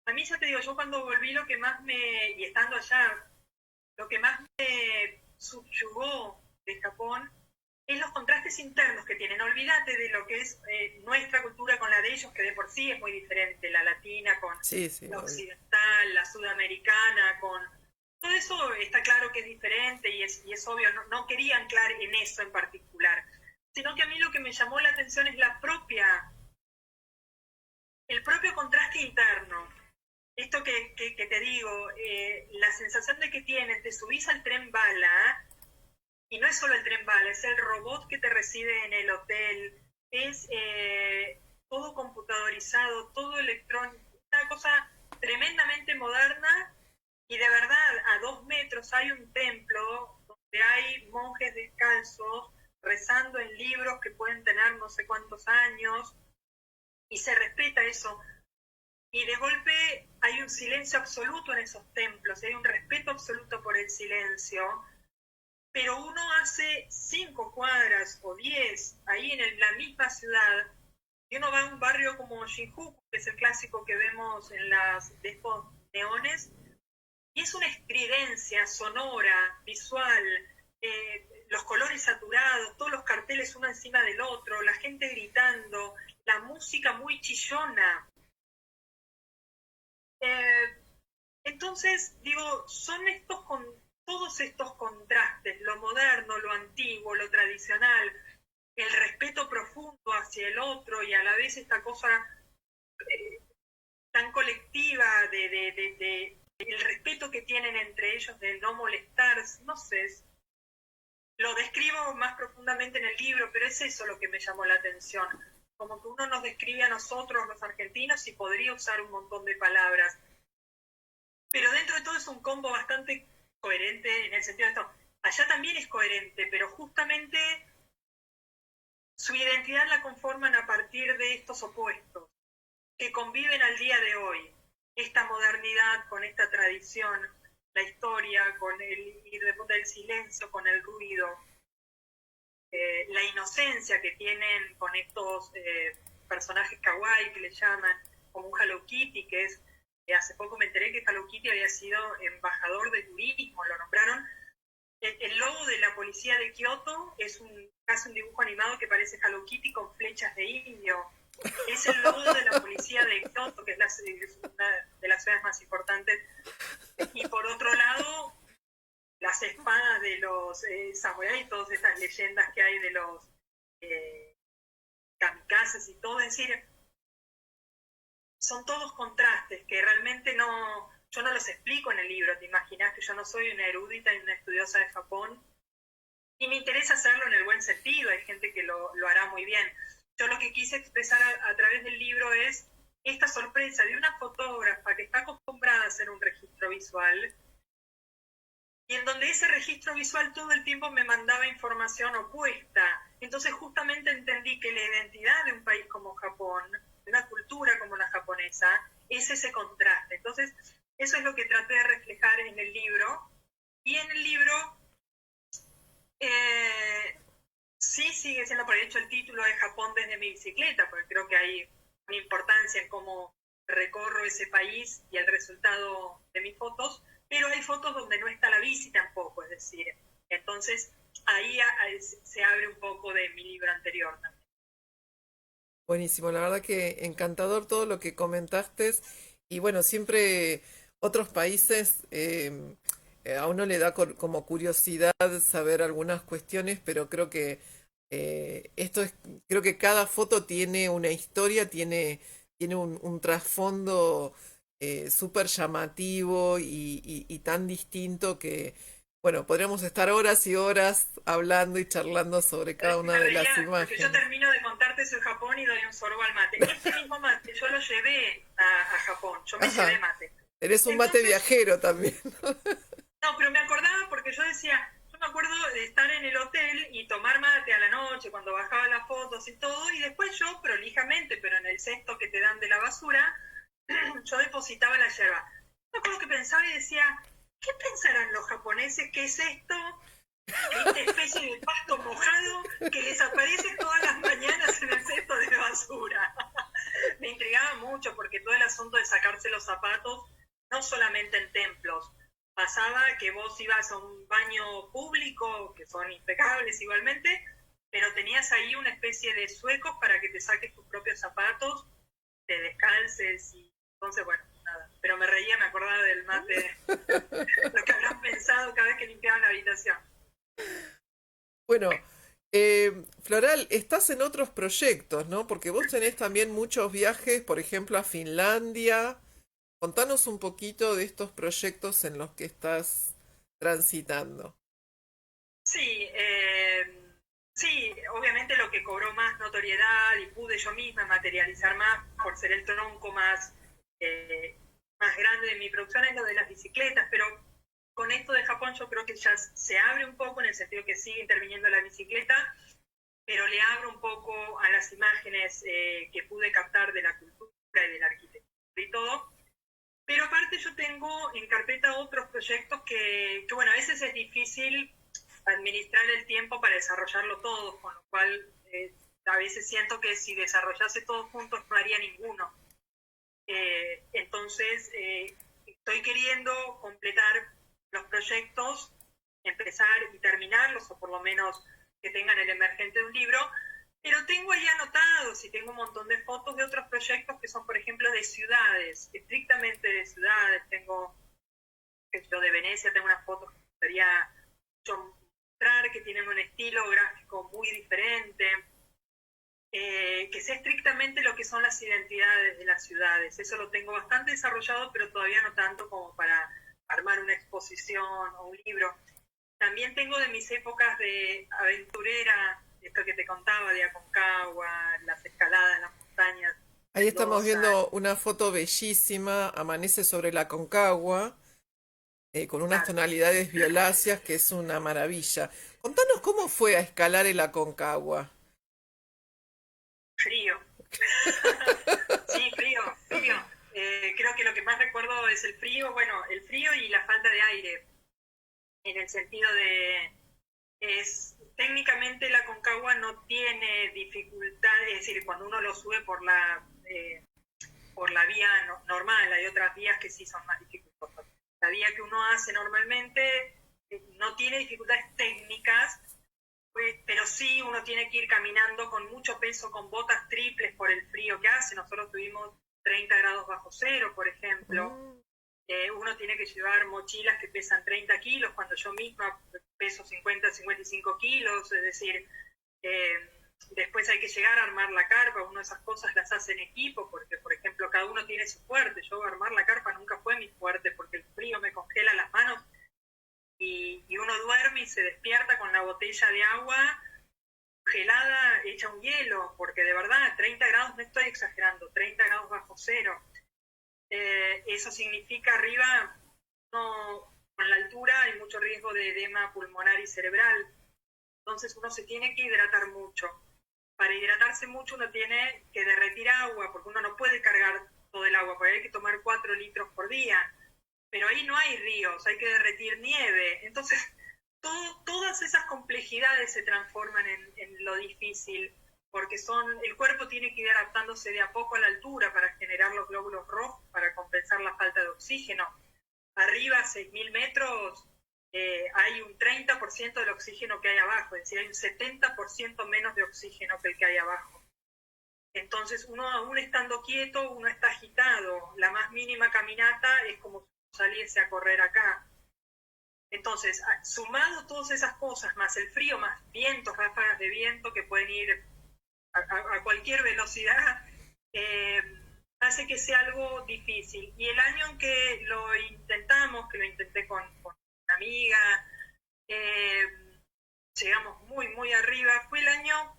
Speaker 2: A mí ya te digo, yo cuando volví lo que más y estando allá, lo que más me subyugó de Japón es los contrastes internos que tienen. Olvídate de lo que es nuestra cultura con la de ellos, que de por sí es muy diferente, la latina con
Speaker 1: Sí, sí,
Speaker 2: la
Speaker 1: obvio.
Speaker 2: occidental, la sudamericana, con... Todo eso está claro que es diferente y es obvio, no quería anclar en eso en particular, sino que a mí lo que me llamó la atención es el propio contraste interno. Esto que te digo, la sensación de que tienes, te subís al tren bala, y no es solo el tren bala, es el robot que te recibe en el hotel, es todo computadorizado, todo electrónico, una cosa tremendamente moderna, y de verdad a 2 metros hay un templo donde hay monjes descalzos rezando en libros que pueden tener no sé cuántos años, y se respeta eso. Y de golpe hay un silencio absoluto en esos templos, hay un respeto absoluto por el silencio, pero uno hace 5 cuadras o 10 ahí en la misma ciudad, y uno va a un barrio como Shinjuku, que es el clásico que vemos en de estos neones, y es una estridencia sonora, visual, los colores saturados, todos los carteles uno encima del otro, la gente gritando, la música muy chillona. Eh, entonces, digo, son todos estos contrastes, lo moderno, lo antiguo, lo tradicional, el respeto profundo hacia el otro y a la vez esta cosa eh, tan colectiva de el respeto que tienen entre ellos de no molestar, no sé, lo describo más profundamente en el libro, pero es eso lo que me llamó la atención, como que uno nos describe a nosotros, los argentinos, y podría usar un montón de palabras, pero dentro de todo es un combo bastante coherente en el sentido de esto. Allá también es coherente, pero justamente su identidad la conforman a partir de estos opuestos, que conviven al día de hoy. Esta modernidad con esta tradición, la historia, con el ir del silencio, con el ruido, la inocencia que tienen con estos personajes kawaii que le llaman, como un Hello Kitty, que es, hace poco me enteré que Hello Kitty había sido embajador de turismo, lo nombraron. El logo de la policía de Kioto es casi un dibujo animado que parece Hello Kitty con flechas de indio. Es el logo de la policía de Kioto, que es una de las ciudades más importantes. Y por otro lado, las espadas de los samuráis, todas esas leyendas que hay de los kamikazes y todo, es decir, son todos contrastes que realmente yo no los explico en el libro. Te imaginas que yo no soy una erudita y una estudiosa de Japón, y me interesa hacerlo en el buen sentido, hay gente que lo hará muy bien. Yo lo que quise expresar a través del libro es esta sorpresa de una fotógrafa que está acostumbrada a hacer un registro visual, y en donde ese registro visual todo el tiempo me mandaba información opuesta. Entonces justamente entendí que la identidad de un país como Japón, de una cultura como la japonesa, es ese contraste. Entonces eso es lo que traté de reflejar en el libro. Y en el libro sí sigue siendo, por hecho, el título de Japón desde mi bicicleta, porque creo que hay una importancia en cómo recorro ese país y el resultado de mis fotos, pero hay fotos donde no está la bici tampoco, es decir, entonces ahí se abre un poco de mi libro anterior también.
Speaker 1: Buenísimo, la verdad que encantador todo lo que comentaste. Y bueno, siempre otros países, a uno le da como curiosidad saber algunas cuestiones, pero creo que creo que cada foto tiene una historia, tiene un trasfondo súper llamativo y tan distinto que, bueno, podríamos estar horas y horas hablando y charlando sobre cada
Speaker 2: Parece
Speaker 1: una
Speaker 2: una
Speaker 1: de las
Speaker 2: realidad, porque yo
Speaker 1: imágenes.
Speaker 2: termino de contarte eso en Japón y doy un sorbo al mate. Ese mismo mate yo lo llevé a Japón, yo me llevé
Speaker 1: Ajá,
Speaker 2: mate.
Speaker 1: eres un mate
Speaker 2: Entonces,
Speaker 1: viajero también.
Speaker 2: no, pero me acordaba porque yo decía, yo me acuerdo de estar en en el hotel y tomar mate a la noche cuando bajaba las fotos y todo, y después yo prolijamente, pero en el cesto que te dan de la basura, yo depositaba la yerba. Me acuerdo que pensaba y decía, ¿qué pensarán los japoneses? ¿Qué es esto? Esta especie de pasto mojado que les aparece todas las mañanas en el cesto de basura. Me intrigaba mucho porque todo el asunto de sacarse los zapatos, no solamente en templos, pasaba que vos ibas a un baño público, que son impecables igualmente, pero tenías ahí una especie de suecos para que te saques tus propios zapatos, te descalces y entonces, bueno, nada. Pero me reía, me acordaba del mate, lo que habrán pensado cada vez que limpiaban la habitación.
Speaker 1: Bueno, Floral, estás en otros proyectos, ¿no? Porque vos tenés también muchos viajes, por ejemplo, a Finlandia. Contanos un poquito de estos proyectos en los que estás transitando.
Speaker 2: Sí, sí, obviamente lo que cobró más notoriedad y pude yo misma materializar más por ser el tronco más grande de mi producción es lo de las bicicletas, pero con esto de Japón yo creo que ya se abre un poco en el sentido que sigue interviniendo la bicicleta, pero le abro un poco a las imágenes que pude captar de la cultura y de la arquitectura y todo. Pero aparte yo tengo en carpeta otros proyectos que bueno, a veces es difícil administrar el tiempo para desarrollarlo todo, con lo cual a veces siento que si desarrollase todos juntos no haría ninguno. Entonces, estoy queriendo completar los proyectos, empezar y terminarlos, o por lo menos que tengan el emergente de un libro, pero tengo ahí anotados y tengo un montón de fotos de otros proyectos que son, por ejemplo, de ciudades, estrictamente de ciudades. Tengo, yo de Venecia, tengo unas fotos que me gustaría mostrar, que tienen un estilo gráfico muy diferente. Que sé estrictamente lo que son las identidades de las ciudades. Eso lo tengo bastante desarrollado, pero todavía no tanto como para armar una exposición o un libro. También tengo de mis épocas de aventurera, esto que te contaba, de Aconcagua, las escaladas, las montañas,
Speaker 1: Ahí estamos
Speaker 2: Mendoza.
Speaker 1: viendo una foto bellísima, amanece sobre la Concagua, con unas
Speaker 2: Claro,
Speaker 1: tonalidades violáceas, que es una maravilla. Contanos cómo fue a escalar el Aconcagua.
Speaker 2: frío. Sí, frío, frío. Creo que lo que más recuerdo es el frío, bueno, el frío y la falta de aire, en el sentido de técnicamente la Concagua no tiene dificultad, es decir, cuando uno lo sube por la vía normal, hay otras vías que sí son más dificultosas. La vía que uno hace normalmente no tiene dificultades técnicas, pero sí uno tiene que ir caminando con mucho peso, con botas triples por el frío que hace. Nosotros tuvimos 30 grados bajo cero, por ejemplo.
Speaker 1: Mm.
Speaker 2: Uno tiene que llevar mochilas que pesan 30 kilos, cuando yo misma peso 50, 55 kilos, es decir, después hay que llegar a armar la carpa. Uno de esas cosas las hace en equipo, porque, por ejemplo, cada uno tiene su fuerte. Yo armar la carpa nunca fue mi fuerte, porque el frío me congela las manos y uno duerme y se despierta con la botella de agua congelada, hecha un hielo, porque de verdad, 30 grados, no estoy exagerando, 30 grados bajo cero. Eso significa arriba, no, con la altura hay mucho riesgo de edema pulmonar y cerebral. Entonces uno se tiene que hidratar mucho. Para hidratarse mucho uno tiene que derretir agua, porque uno no puede cargar todo el agua, porque hay que tomar 4 litros por día. Pero ahí no hay ríos, hay que derretir nieve. Entonces, todas esas complejidades se transforman en lo difícil, porque el cuerpo tiene que ir adaptándose de a poco a la altura para generar los glóbulos rojos, para compensar la falta de oxígeno. Arriba, a 6.000 metros, hay un 30% del oxígeno que hay abajo, es decir, hay un 70% menos de oxígeno que el que hay abajo. Entonces, uno aún estando quieto, uno está agitado. La más mínima caminata es como si saliese a correr acá. Entonces, sumado todas esas cosas, más el frío, más vientos, ráfagas de viento que pueden ir a cualquier velocidad, hace que sea algo difícil. Y el año en que lo intentamos, que lo intenté con una amiga, llegamos muy, muy arriba, fue el año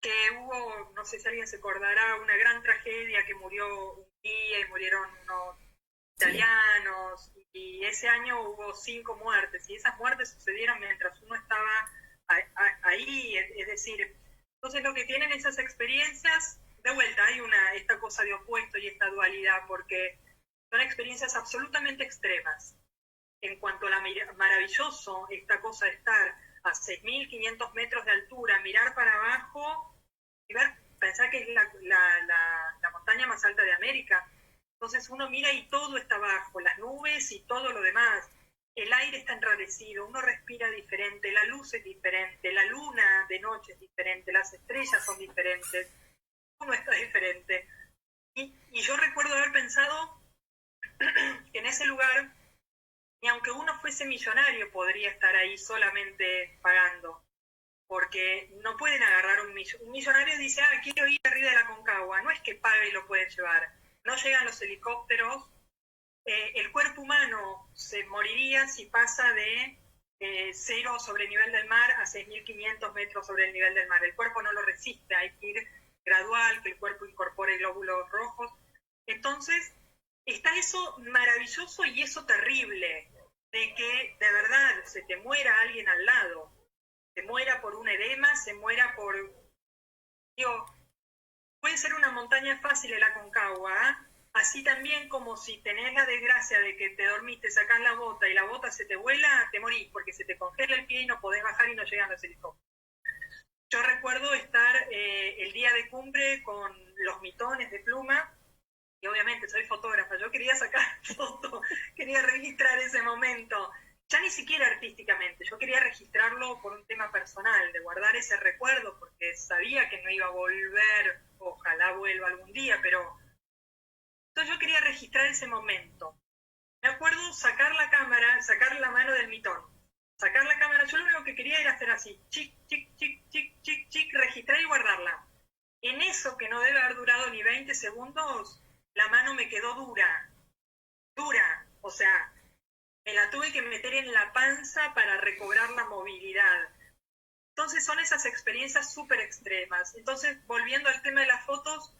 Speaker 2: que hubo, no sé si alguien se acordará, una gran tragedia, que murió un guía y murieron unos
Speaker 1: Sí.
Speaker 2: italianos, y ese año hubo 5 muertes, y esas muertes sucedieron mientras uno estaba ahí, es decir, entonces lo que tienen esas experiencias, de vuelta hay esta cosa de opuesto y esta dualidad, porque son experiencias absolutamente extremas. En cuanto a maravilloso, esta cosa de estar a 6.500 metros de altura, mirar para abajo y ver, pensar que es la montaña más alta de América. Entonces uno mira y todo está abajo, las nubes y todo lo demás. El aire está enrarecido, uno respira diferente, la luz es diferente, la luna de noche es diferente, las estrellas son diferentes, uno está diferente. Y yo recuerdo haber pensado que en ese lugar, ni aunque uno fuese millonario, podría estar ahí solamente pagando, porque no pueden agarrar un millonario y dice, quiero ir arriba de la Concagua, no es que pague y lo puede llevar, no llegan los helicópteros, el cuerpo humano se moriría si pasa de 0 sobre el nivel del mar a 6.500 metros sobre el nivel del mar, el cuerpo no lo resiste, hay que ir gradual, que el cuerpo incorpore glóbulos rojos, entonces está eso maravilloso y eso terrible, de que de verdad se te muera alguien al lado, se muera por un edema, se muera por... Digo, puede ser una montaña fácil el Aconcagua, ¿eh? Así también como si tenés la desgracia de que te dormiste, sacás la bota y la bota se te vuela, te morís porque se te congela el pie y no podés bajar y no llegan los helicópteros. Yo recuerdo estar el día de cumbre con los mitones de pluma, y obviamente soy fotógrafa, yo quería sacar fotos, quería registrar ese momento, ya ni siquiera artísticamente, yo quería registrarlo por un tema personal, de guardar ese recuerdo, porque sabía que no iba a volver, ojalá vuelva algún día, pero entonces yo quería registrar ese momento. Me acuerdo sacar la cámara, sacar la mano del mitón, sacar la cámara, yo lo único que quería era hacer así, chic, chic, chic, chic, chic, chic, registrar y guardarla. En eso que no debe haber durado ni 20 segundos, la mano me quedó dura, dura, o sea, me la tuve que meter en la panza para recobrar la movilidad. Entonces son esas experiencias súper extremas. Entonces, volviendo al tema de las fotos,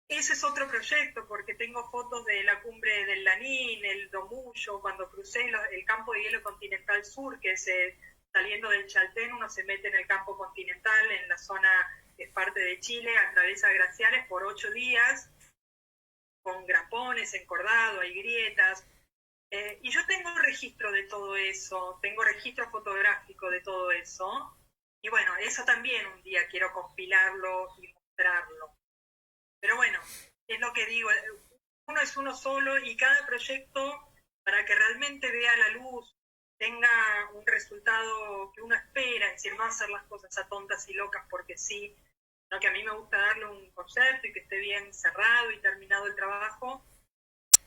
Speaker 2: ese es otro proyecto, porque tengo fotos de la cumbre del Lanín, el Domullo, cuando crucé el campo de hielo continental sur, que es saliendo del Chaltén, uno se mete en el campo continental, en la zona que es parte de Chile, atraviesa glaciares por 8 días, con grapones, encordado, hay grietas. Y yo tengo registro de todo eso, tengo registro fotográfico de todo eso. Y bueno, eso también un día quiero compilarlo y mostrarlo. Pero bueno, es lo que digo, uno es uno solo y cada proyecto, para que realmente vea la luz, tenga un resultado que uno espera, es decir, no hacer las cosas a tontas y locas porque sí, sino que a mí me gusta darle un concepto y que esté bien cerrado y terminado el trabajo.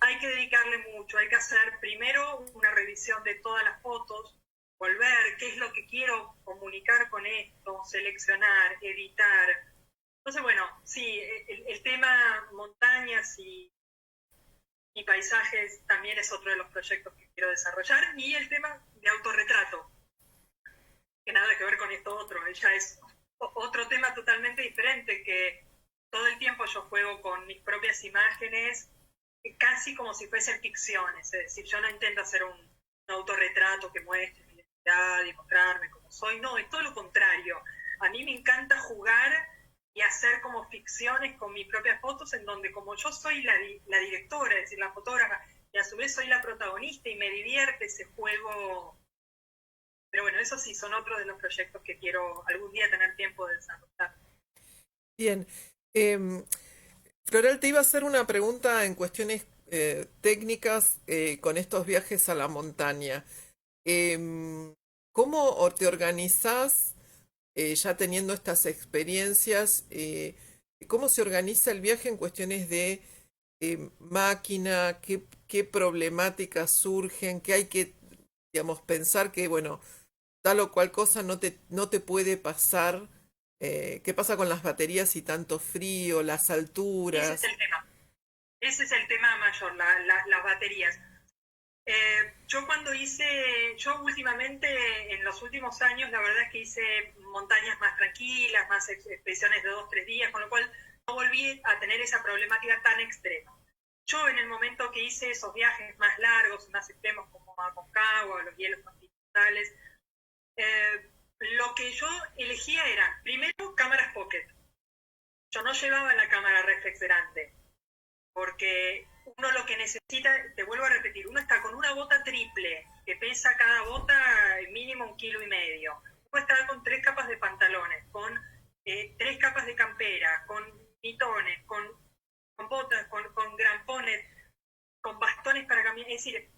Speaker 2: Hay que dedicarle mucho, hay que hacer primero una revisión de todas las fotos, volver, qué es lo que quiero comunicar con esto, seleccionar, editar. Entonces, bueno, sí, el tema montañas y paisajes también es otro de los proyectos que quiero desarrollar, y el tema de autorretrato, que nada que ver con esto otro, ya es otro tema totalmente diferente, que todo el tiempo yo juego con mis propias imágenes, casi como si fuesen ficciones, es decir, yo no intento hacer un autorretrato que muestre mi identidad y mostrarme como soy, no, es todo lo contrario. A mí me encanta jugar y hacer como ficciones con mis propias fotos, en donde como yo soy la directora, es decir, la fotógrafa, y a su vez soy la protagonista y me divierte ese juego. Pero bueno, eso sí, son otros de los proyectos que quiero algún día tener tiempo de desarrollar.
Speaker 1: Bien. Em, Floral, te iba a hacer una pregunta en cuestiones técnicas con estos viajes a la montaña. Em, ¿Cómo te organizás ya teniendo estas experiencias? ¿Cómo se organiza el viaje en cuestiones de máquina? ¿Qué problemáticas surgen? ¿Qué hay que, digamos, pensar que, bueno, tal o cual cosa no te puede pasar? ¿Qué pasa con las baterías y tanto frío, las
Speaker 2: Ese es
Speaker 1: alturas?
Speaker 2: el tema. Ese es el tema mayor, las baterías. Yo últimamente, en los últimos años, la verdad es que hice montañas más tranquilas, más expediciones de 2, 3 días, con lo cual no volví a tener esa problemática tan extrema. Yo en el momento que hice esos viajes más largos, más extremos como a Aconcagua, los hielos continentales, lo que yo elegía era, primero, cámaras pocket. Yo no llevaba la cámara reflex grande, porque uno lo que necesita, te vuelvo a repetir, uno está con una bota triple, que pesa cada bota mínimo 1,5 kilos. Uno está con 3 capas de pantalones, con 3 capas de campera, con mitones, con botas, con grampones, con bastones para caminar. Es decir,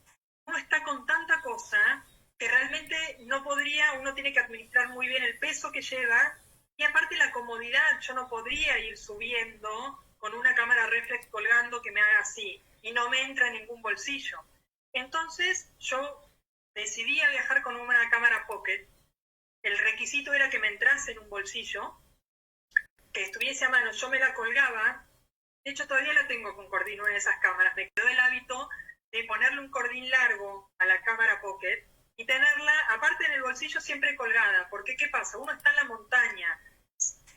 Speaker 2: uno está con tanta cosa que realmente no podría, uno tiene que administrar muy bien el peso que lleva, y aparte la comodidad, yo no podría ir subiendo con una cámara reflex colgando que me haga así, y no me entra en ningún bolsillo. Entonces yo decidí a viajar con una cámara pocket. El requisito era que me entrase en un bolsillo, que estuviese a mano, yo me la colgaba. De hecho todavía la tengo con cordín, una de esas cámaras. Me quedó el hábito de ponerle un cordín largo a la cámara pocket y tenerla, aparte en el bolsillo, siempre colgada. Porque ¿qué pasa? Uno está en la montaña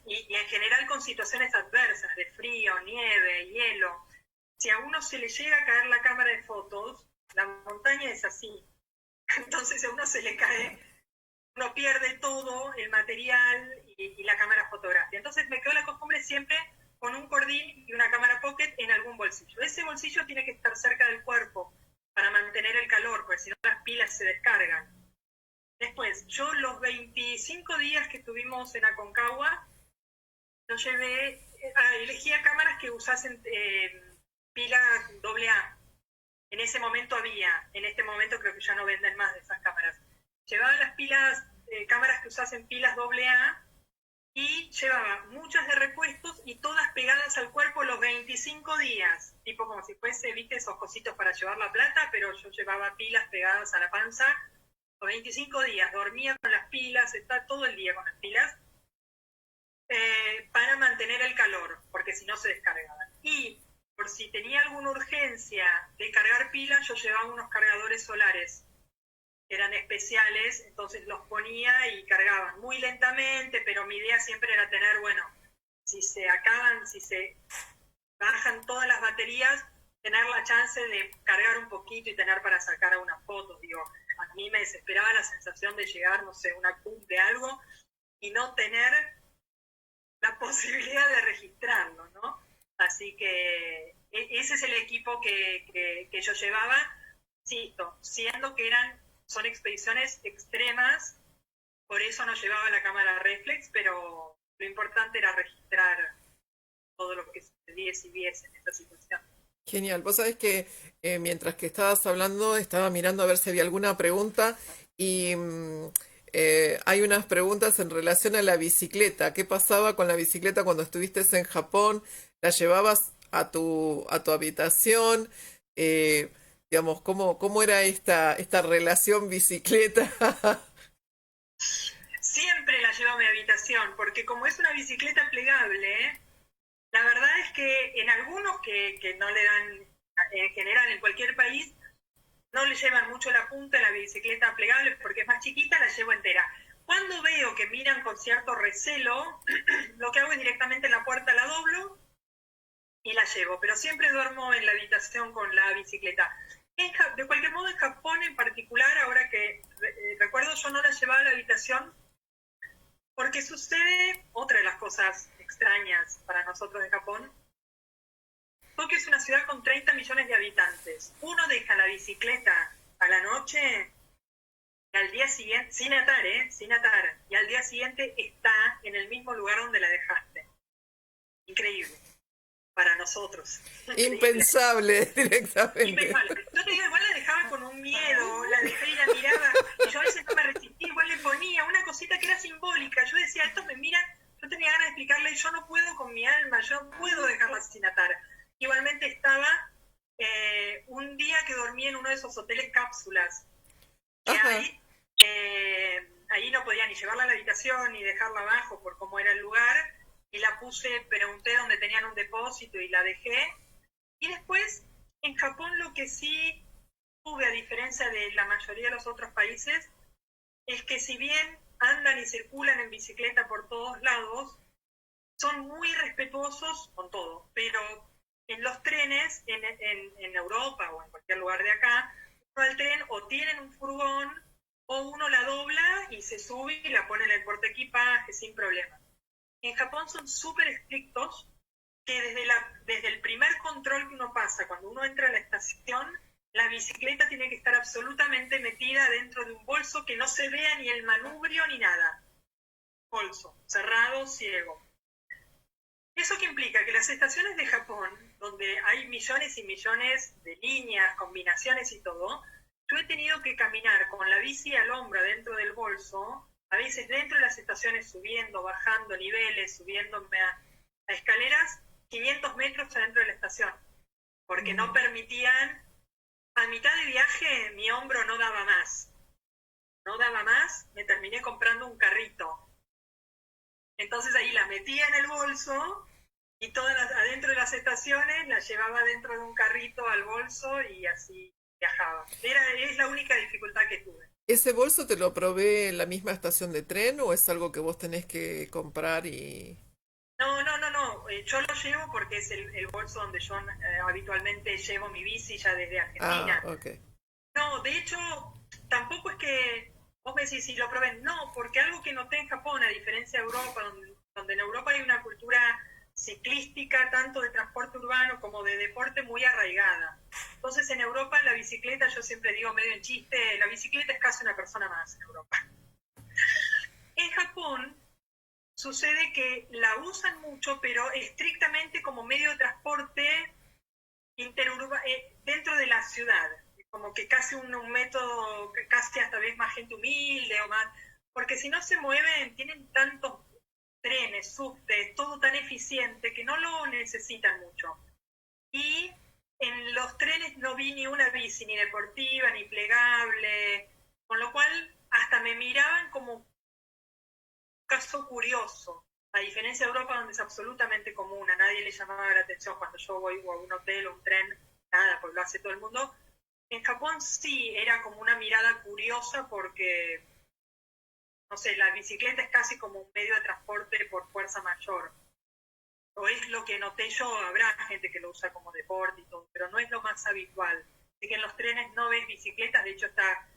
Speaker 2: y en general con situaciones adversas, de frío, nieve, hielo. Si a uno se le llega a caer la cámara de fotos, la montaña es así. Entonces a uno se le cae, uno pierde todo el material y la cámara fotográfica. Entonces me quedó la costumbre siempre con un cordín y una cámara pocket en algún bolsillo. Ese bolsillo tiene que estar cerca del cuerpo para mantener el calor, porque si no las pilas se descargan. Después, yo los 25 días que estuvimos en Aconcagua, yo llevé, elegía cámaras que usasen pilas AA. En ese momento había, en este momento creo que ya no venden más de esas cámaras. Llevaba las pilas, cámaras que usasen pilas AA, y llevaba muchas de repuestos y todas pegadas al cuerpo los 25 días, tipo como si fuese, viste, esos cositos para llevar la plata, pero yo llevaba pilas pegadas a la panza los 25 días, dormía con las pilas, estaba todo el día con las pilas, para mantener el calor, porque si no se descargaban. Y por si tenía alguna urgencia de cargar pilas, yo llevaba unos cargadores solares, eran especiales, entonces los ponía y cargaban muy lentamente, pero mi idea siempre era tener, bueno, si se acaban, si se bajan todas las baterías, tener la chance de cargar un poquito y tener para sacar unas fotos. Digo, a mí me desesperaba la sensación de llegar, no sé, una CUP de algo y no tener la posibilidad de registrarlo, ¿no? Así que ese es el equipo que yo llevaba, insisto, siendo que son expediciones extremas, por eso no llevaba la cámara reflex, pero lo importante era registrar todo lo que sucediese y viese en esta situación.
Speaker 1: Genial. Vos sabés que mientras que estabas hablando, estaba mirando a ver si había alguna pregunta y hay unas preguntas en relación a la bicicleta. ¿Qué pasaba con la bicicleta cuando estuviste en Japón? ¿La llevabas a tu habitación? Digamos, ¿cómo era esta relación bicicleta?
Speaker 2: Siempre la llevo a mi habitación, porque como es una bicicleta plegable, la verdad es que en algunos que no le dan, en general en cualquier país, no le llevan mucho la punta a la bicicleta plegable porque es más chiquita, la llevo entera. Cuando veo que miran con cierto recelo, lo que hago es directamente en la puerta la doblo y la llevo, pero siempre duermo en la habitación con la bicicleta. De cualquier modo, en Japón en particular, ahora que recuerdo, yo no la llevaba a la habitación porque sucede otra de las cosas extrañas para nosotros de Japón. Tokio es una ciudad con 30 millones de habitantes. Uno deja la bicicleta a la noche y al día siguiente, sin atar, y al día siguiente está en el mismo lugar donde la dejaste. Increíble. Para nosotros.
Speaker 1: Impensable directamente.
Speaker 2: Impensable. Yo te digo, igual la dejaba con un miedo, la dejé y la miraba, y yo a veces no me resistí, igual le ponía una cosita que era simbólica. Yo decía, estos me miran, yo tenía ganas de explicarle, yo no puedo con mi alma, yo no puedo dejarla sin atar. Igualmente estaba un día que dormí en uno de esos hoteles cápsulas, que hay, ahí no podía ni llevarla a la habitación ni dejarla abajo por cómo era el lugar, y la puse, pregunté dónde tenían un depósito y la dejé. Y después, en Japón lo que sí tuve, a diferencia de la mayoría de los otros países, es que si bien andan y circulan en bicicleta por todos lados, son muy respetuosos con todo, pero en los trenes, en Europa o en cualquier lugar de acá, uno al tren o tienen un furgón o uno la dobla y se sube y la pone en el portaequipaje sin problema. En Japón son súper estrictos, que desde el primer control que uno pasa, cuando uno entra a la estación, la bicicleta tiene que estar absolutamente metida dentro de un bolso que no se vea ni el manubrio ni nada. Bolso, cerrado, ciego. ¿Eso qué implica? Que las estaciones de Japón, donde hay millones y millones de líneas, combinaciones y todo, yo he tenido que caminar con la bici al hombro dentro del bolso, a veces dentro de las estaciones subiendo, bajando niveles, subiéndome a escaleras, 500 metros adentro de la estación, porque no permitían, a mitad de viaje mi hombro no daba más, me terminé comprando un carrito. Entonces ahí la metía en el bolso y adentro de las estaciones la llevaba dentro de un carrito al bolso y así viajaba. Es la única dificultad que tuve.
Speaker 1: ¿Ese bolso te lo provee en la misma estación de tren o es algo que vos tenés que comprar y...?
Speaker 2: No. Yo lo llevo porque es el bolso donde yo habitualmente llevo mi bici ya desde
Speaker 1: Ah,
Speaker 2: Argentina.
Speaker 1: ok.
Speaker 2: No, de hecho, tampoco es que vos me decís si lo probé. No, porque algo que noté en Japón, a diferencia de Europa, donde en Europa hay una cultura ciclística, tanto de transporte urbano como de deporte, muy arraigada. Entonces, en Europa la bicicleta, yo siempre digo medio en chiste, la bicicleta es casi una persona más en Europa. En Japón sucede que la usan mucho, pero estrictamente como medio de transporte dentro de la ciudad, como que casi un método, casi hasta vez más gente humilde o más, porque si no se mueven, tienen tantos trenes, subtes, todo tan eficiente que no lo necesitan mucho. Y en los trenes no vi ni una bici, ni deportiva, ni plegable, con lo cual hasta me miraban como un caso curioso, a diferencia de Europa donde es absolutamente común, a nadie le llamaba la atención cuando yo voy a un hotel o un tren, nada, pues lo hace todo el mundo. En Japón sí era como una mirada curiosa porque, no sé, la bicicleta es casi como un medio de transporte por fuerza mayor. O es lo que noté yo, habrá gente que lo usa como deporte y todo, pero no es lo más habitual. Así que en los trenes no ves bicicletas, de hecho está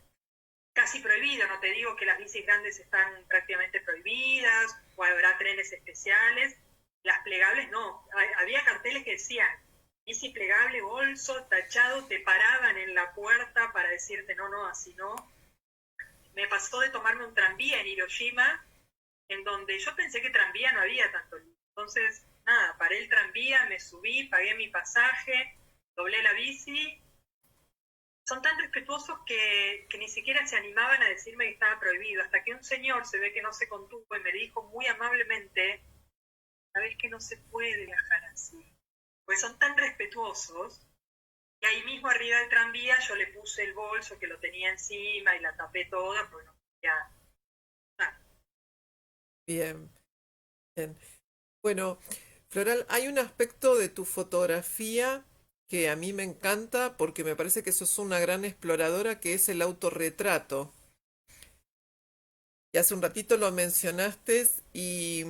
Speaker 2: casi prohibido, no te digo que las bicis grandes están prácticamente prohibidas, o habrá trenes especiales, las plegables no, había carteles que decían, bici plegable, bolso, tachado, te paraban en la puerta para decirte no, así no. Me pasó de tomarme un tranvía en Hiroshima, en donde yo pensé que tranvía no había tanto. Entonces, nada, paré el tranvía, me subí, pagué mi pasaje, doblé la bici. Son tan respetuosos que ni siquiera se animaban a decirme que estaba prohibido, hasta que un señor se ve que no se contuvo y me dijo muy amablemente, sabés que no se puede viajar así, pues son tan respetuosos, y ahí mismo arriba del tranvía yo le puse el bolso que lo tenía encima y la tapé toda, porque no quería...
Speaker 1: Bien, bien. Bueno, Floral, hay un aspecto de tu fotografía que a mí me encanta porque me parece que sos una gran exploradora, que es el autorretrato. Y hace un ratito lo mencionaste y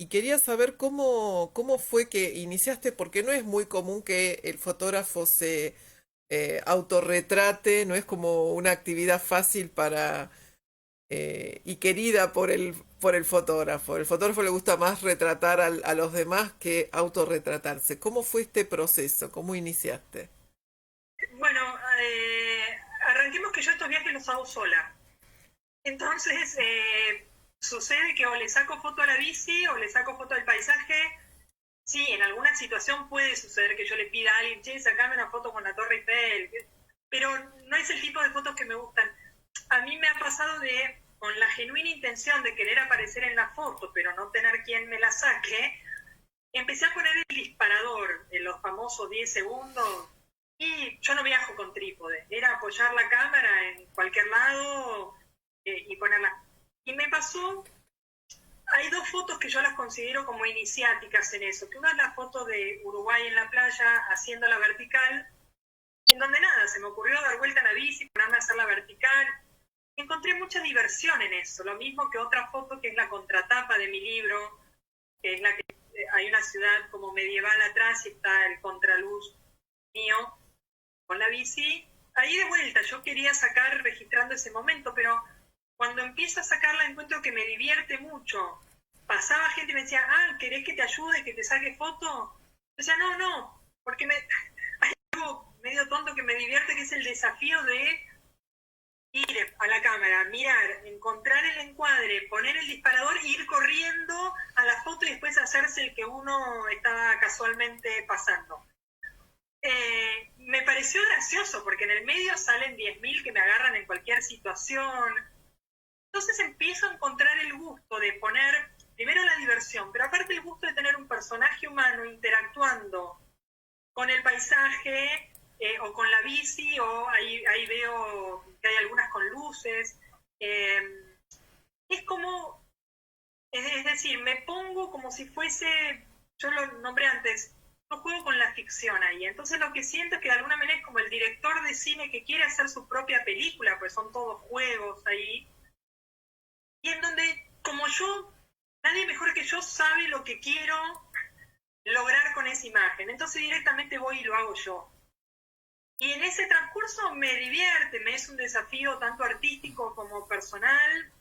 Speaker 1: quería saber cómo fue que iniciaste, porque no es muy común que el fotógrafo se autorretrate, no es como una actividad fácil y querida por el fotógrafo. El fotógrafo le gusta más retratar a los demás que autorretratarse. ¿Cómo fue este proceso? ¿Cómo iniciaste?
Speaker 2: Bueno, arranquemos que yo estos viajes los hago sola. Entonces, sucede que o le saco foto a la bici o le saco foto al paisaje. Sí, en alguna situación puede suceder que yo le pida a alguien, che, sacame una foto con la Torre Eiffel, pero no es el tipo de fotos que me gustan. A mí me ha pasado con la genuina intención de querer aparecer en la foto, pero no tener quien me la saque, empecé a poner el disparador en los famosos 10 segundos y yo no viajo con trípode, era apoyar la cámara en cualquier lado y ponerla. Y me pasó, hay dos fotos que yo las considero como iniciáticas en eso, que una es la foto de Uruguay en la playa haciendo la vertical, en donde nada, se me ocurrió dar vuelta a la bici, ponerme a hacer la vertical. Encontré mucha diversión en eso, lo mismo que otra foto que es la contratapa de mi libro, que es la que hay una ciudad como medieval atrás y está el contraluz mío con la bici. Ahí de vuelta, yo quería sacar registrando ese momento, pero cuando empiezo a sacarla encuentro que me divierte mucho. Pasaba gente y me decía, ¿querés que te ayude, que te saque foto? Yo decía, no, porque hay algo medio tonto que me divierte, que es el desafío de ir a la cámara, mirar, encontrar el encuadre, poner el disparador e ir corriendo a la foto y después hacerse el que uno estaba casualmente pasando. Me pareció gracioso porque en el medio salen 10.000 que me agarran en cualquier situación. Entonces empiezo a encontrar el gusto de poner, primero la diversión, pero aparte el gusto de tener un personaje humano interactuando con el paisaje o con la bici, o ahí veo que hay algunas con luces. Es como, es decir, me pongo como si fuese, yo lo nombré antes, yo juego con la ficción ahí. Entonces lo que siento es que de alguna manera es como el director de cine que quiere hacer su propia película, pues son todos juegos ahí. Y en donde, como yo, nadie mejor que yo sabe lo que quiero lograr con esa imagen. Entonces directamente voy y lo hago yo. Y en ese transcurso me divierte, me es un desafío tanto artístico como personal.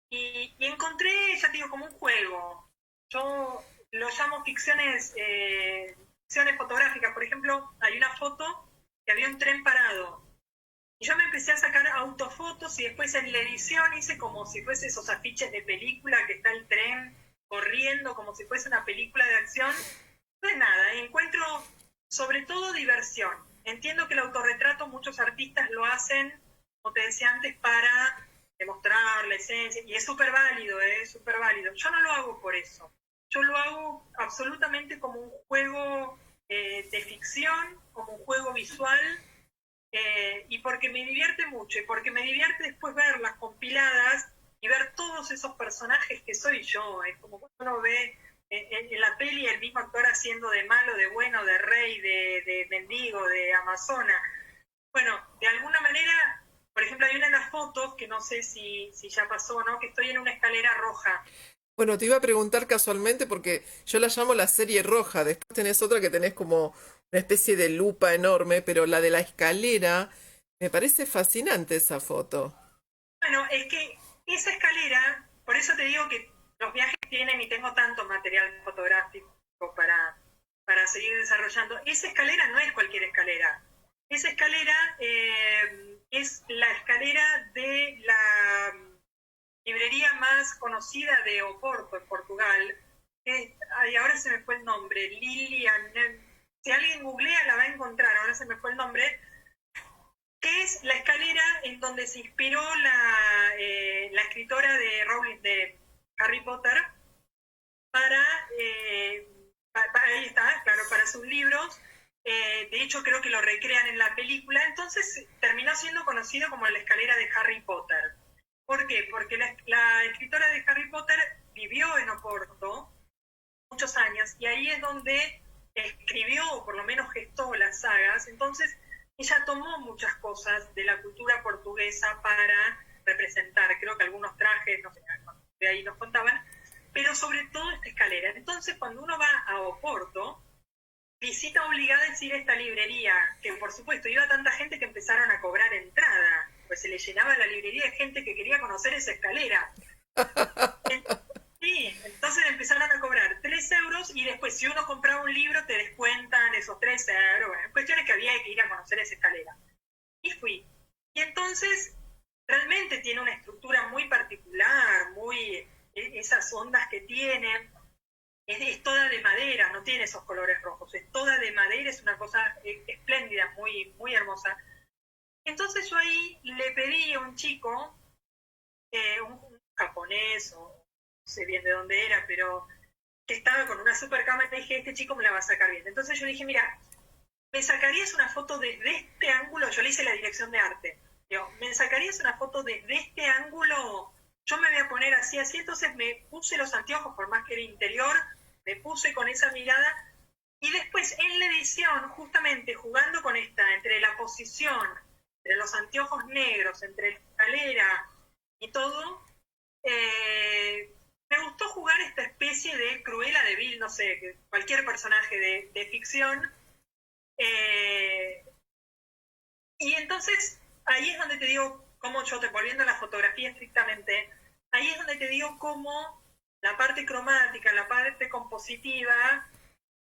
Speaker 2: Y encontré, ya te digo, como un juego. Yo lo llamo ficciones fotográficas. Por ejemplo, hay una foto que había un tren parado. Y yo me empecé a sacar autofotos y después en la edición hice como si fuese esos afiches de película que está el tren corriendo, como si fuese una película de acción. Pues nada, encuentro sobre todo diversión. Entiendo que el autorretrato muchos artistas lo hacen, como te decía antes, para demostrar la esencia, y es súper válido, súper válido. Yo no lo hago por eso. Yo lo hago absolutamente como un juego de ficción, como un juego visual, y porque me divierte mucho, y porque me divierte después verlas compiladas y ver todos esos personajes que soy yo. Es como cuando uno ve en la peli el mismo actor haciendo de malo, de bueno, de rey, de mendigo, de amazona. Bueno, de alguna manera, por ejemplo, hay una de las fotos, que no sé si ya pasó o no, que estoy en una escalera roja.
Speaker 1: Bueno, te iba a preguntar casualmente porque yo la llamo la serie roja. Después tenés otra que tenés como una especie de lupa enorme, pero la de la escalera me parece fascinante esa foto.
Speaker 2: Bueno, es que esa escalera, por eso te digo que los viajes tienen y tengo tanto material fotográfico para seguir desarrollando. Esa escalera no es cualquier escalera. Esa escalera es la escalera de la librería más conocida de Oporto, en Portugal. Y ahora se me fue el nombre, Lilian. Si alguien googlea la va a encontrar, ahora se me fue el nombre, que es la escalera en donde se inspiró la escritora de Rowling, de Harry Potter, para, ahí está, claro, para sus libros. De hecho, creo que lo recrean en la película. Entonces terminó siendo conocido como la escalera de Harry Potter. ¿Por qué? Porque la escritora de Harry Potter vivió en Oporto muchos años, y ahí es donde escribió, o por lo menos gestó las sagas. Entonces ella tomó muchas cosas de la cultura portuguesa para representar, creo que algunos trajes, no sé, de ahí nos contaban, pero sobre todo esta escalera. Entonces cuando uno va a Oporto, visita obligada es ir a esta librería, que por supuesto iba tanta gente que empezaron a cobrar entrada, pues se le llenaba la librería de gente que quería conocer esa escalera. Sí, entonces empezaron a cobrar 3 euros, y después si uno compraba un libro te descuentan esos 3 euros. Bueno, cuestiones que había que ir a conocer esa escalera. Y fui. Y entonces realmente tiene una estructura muy particular, esas ondas que tiene. Es toda de madera, no tiene esos colores rojos, es toda de madera, es una cosa espléndida, muy, muy hermosa. Entonces yo ahí le pedí a un chico, un japonés, o no sé bien de dónde era, pero que estaba con una super cámara, y dije, este chico me la va a sacar bien. Entonces yo le dije, mira, ¿me sacarías una foto desde este ángulo? Yo le hice la dirección de arte. Digo, ¿me sacarías una foto desde este ángulo? Yo me voy a poner así, así. Entonces me puse los anteojos, por más que era interior, me puse con esa mirada, y después en la edición, justamente jugando con entre la posición, entre los anteojos negros, entre la escalera y todo, me gustó jugar esta especie de Cruella de Vil, no sé, cualquier personaje de ficción. Y entonces, ahí es donde te digo, cómo yo te volviendo a la fotografía estrictamente, ahí es donde te digo cómo la parte cromática, la parte compositiva,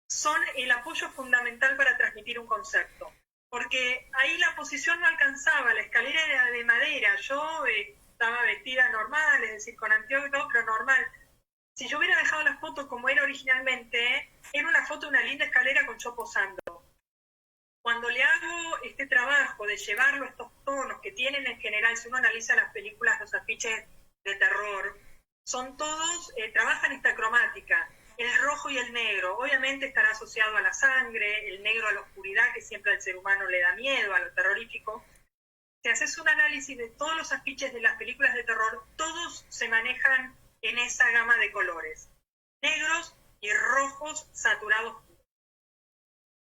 Speaker 2: son el apoyo fundamental para transmitir un concepto. Porque ahí la posición no alcanzaba, la escalera era de madera, yo estaba vestida normal, es decir, con anteojos y todo, pero normal. Si yo hubiera dejado la foto como era originalmente, era una foto de una linda escalera con yo posando. Cuando le hago este trabajo de llevarlo a estos tonos que tienen en general, si uno analiza las películas, los afiches de terror, son todos, trabajan esta cromática, el rojo y el negro, obviamente estará asociado a la sangre, el negro a la oscuridad, que siempre al ser humano le da miedo, a lo terrorífico. Si haces un análisis de todos los afiches de las películas de terror, todos se manejan en esa gama de colores, negros y rojos saturados,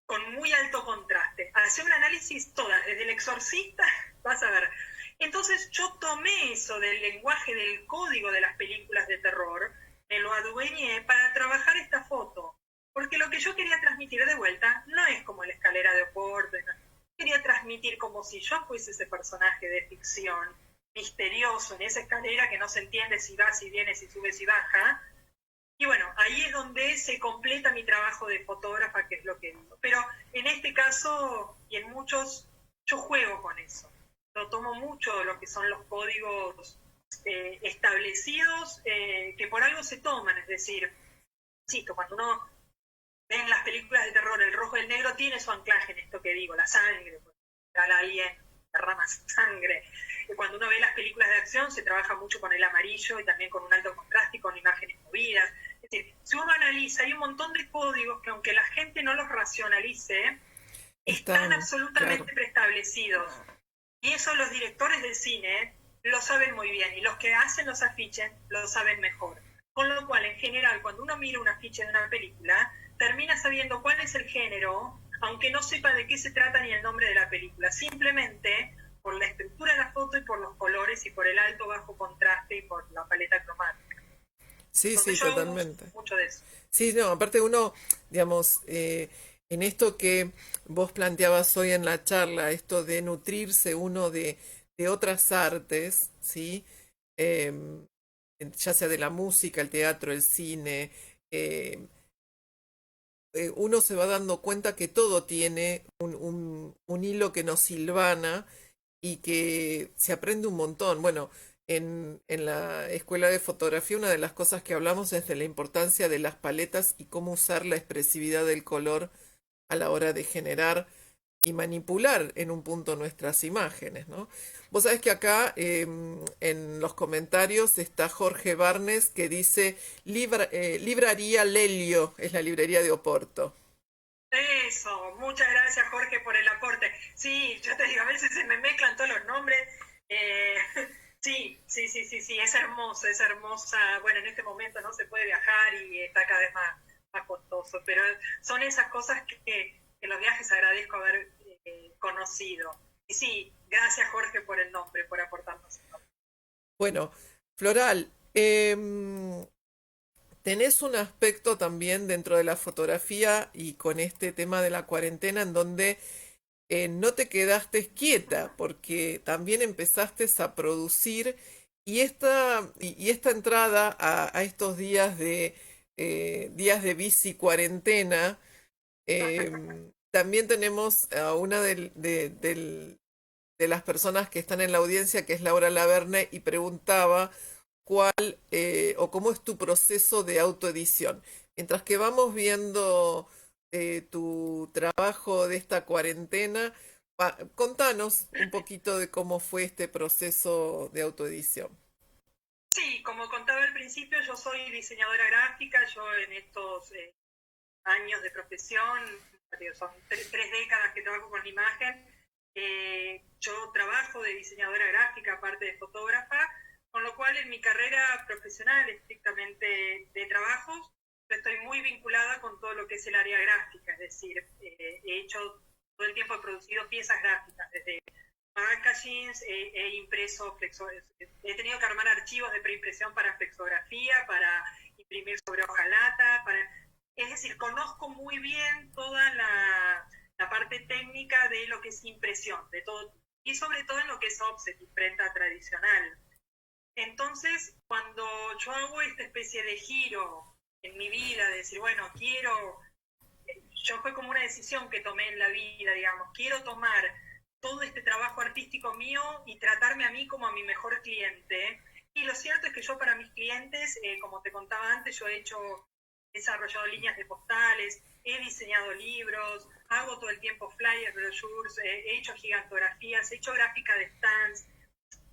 Speaker 2: con muy alto contraste. Hace un análisis todas, desde El Exorcista, vas a ver. Entonces yo tomé eso del lenguaje, del código de las películas de terror, me lo adueñé para trabajar esta foto. Porque lo que yo quería transmitir de vuelta no es como la escalera de Oporto, no. Quería transmitir como si yo fuese ese personaje de ficción, misterioso, en esa escalera que no se entiende si va, si viene, si sube, si baja. Y bueno, ahí es donde se completa mi trabajo de fotógrafa, que es lo que digo. Pero en este caso, y en muchos, yo juego con eso. Lo tomo mucho lo que son los códigos establecidos, que por algo se toman. Es decir, insisto, cuando uno ve en las películas de terror, el rojo y el negro tiene su anclaje en esto que digo, la sangre, alguien derrama sangre. Cuando uno ve las películas de acción se trabaja mucho con el amarillo y también con un alto contraste y con imágenes movidas. Es decir, si uno analiza, hay un montón de códigos que aunque la gente no los racionalice, están absolutamente preestablecidos. Y eso los directores de cine lo saben muy bien y los que hacen los afiches lo saben mejor. Con lo cual, en general, cuando uno mira un afiche de una película, termina sabiendo cuál es el género, aunque no sepa de qué se trata ni el nombre de la película. Simplemente por la estructura de la foto y por los colores y por el alto bajo contraste y por la paleta cromática.
Speaker 1: Sí,
Speaker 2: Entonces
Speaker 1: sí,
Speaker 2: yo
Speaker 1: totalmente.
Speaker 2: uso mucho de eso.
Speaker 1: Sí, no, aparte uno, digamos, en esto que vos planteabas hoy en la charla, esto de nutrirse uno de otras artes, ¿sí? Em, ya sea de la música, el teatro, el cine, em, uno se va dando cuenta que todo tiene un hilo que nos hilvana y que se aprende un montón. Bueno, en la escuela de fotografía una de las cosas que hablamos es de la importancia de las paletas y cómo usar la expresividad del color a la hora de generar y manipular en un punto nuestras imágenes, ¿no? Vos sabés que acá en los comentarios está Jorge Barnes que dice Libraría Lelio, es la librería de Oporto.
Speaker 2: Eso, muchas gracias Jorge por el aporte. Sí, yo te digo, a veces se me mezclan todos los nombres. Eh, sí, sí, sí, sí, sí, es hermoso, es hermosa. Bueno, en este momento no se puede viajar y está cada vez más costoso, pero son esas cosas que los viajes agradezco haber conocido. Y sí, gracias Jorge por el nombre, por aportarnos el nombre.
Speaker 1: Bueno, Floral, tenés un aspecto también dentro de la fotografía y con este tema de la cuarentena en donde no te quedaste quieta porque también empezaste a producir y esta entrada a estos días de bici cuarentena, también tenemos a una de las personas que están en la audiencia que es Laura Laverne y preguntaba cuál o cómo es tu proceso de autoedición. Mientras que vamos viendo tu trabajo de esta cuarentena, contanos un poquito de cómo fue este proceso de autoedición.
Speaker 2: Sí, como contaba al principio, yo soy diseñadora gráfica, yo en estos años de profesión, son tres décadas que trabajo con la imagen, yo trabajo de diseñadora gráfica, aparte de fotógrafa, con lo cual en mi carrera profesional, estrictamente de trabajos, estoy muy vinculada con todo lo que es el área gráfica, es decir, he hecho todo el tiempo, he producido piezas gráficas, desde packagings, he impreso he tenido que armar archivos de preimpresión para flexografía, para imprimir sobre hojalata, es decir, conozco muy bien toda la parte técnica de lo que es impresión, de todo, y sobre todo en lo que es offset, imprenta tradicional. Entonces, cuando yo hago esta especie de giro en mi vida, de decir, bueno, yo fue como una decisión que tomé en la vida, digamos, quiero tomar todo este trabajo artístico mío y tratarme a mí como a mi mejor cliente. Y lo cierto es que yo para mis clientes, como te contaba antes, he desarrollado líneas de postales, he diseñado libros, hago todo el tiempo flyers, brochures, he hecho gigantografías, he hecho gráfica de stands.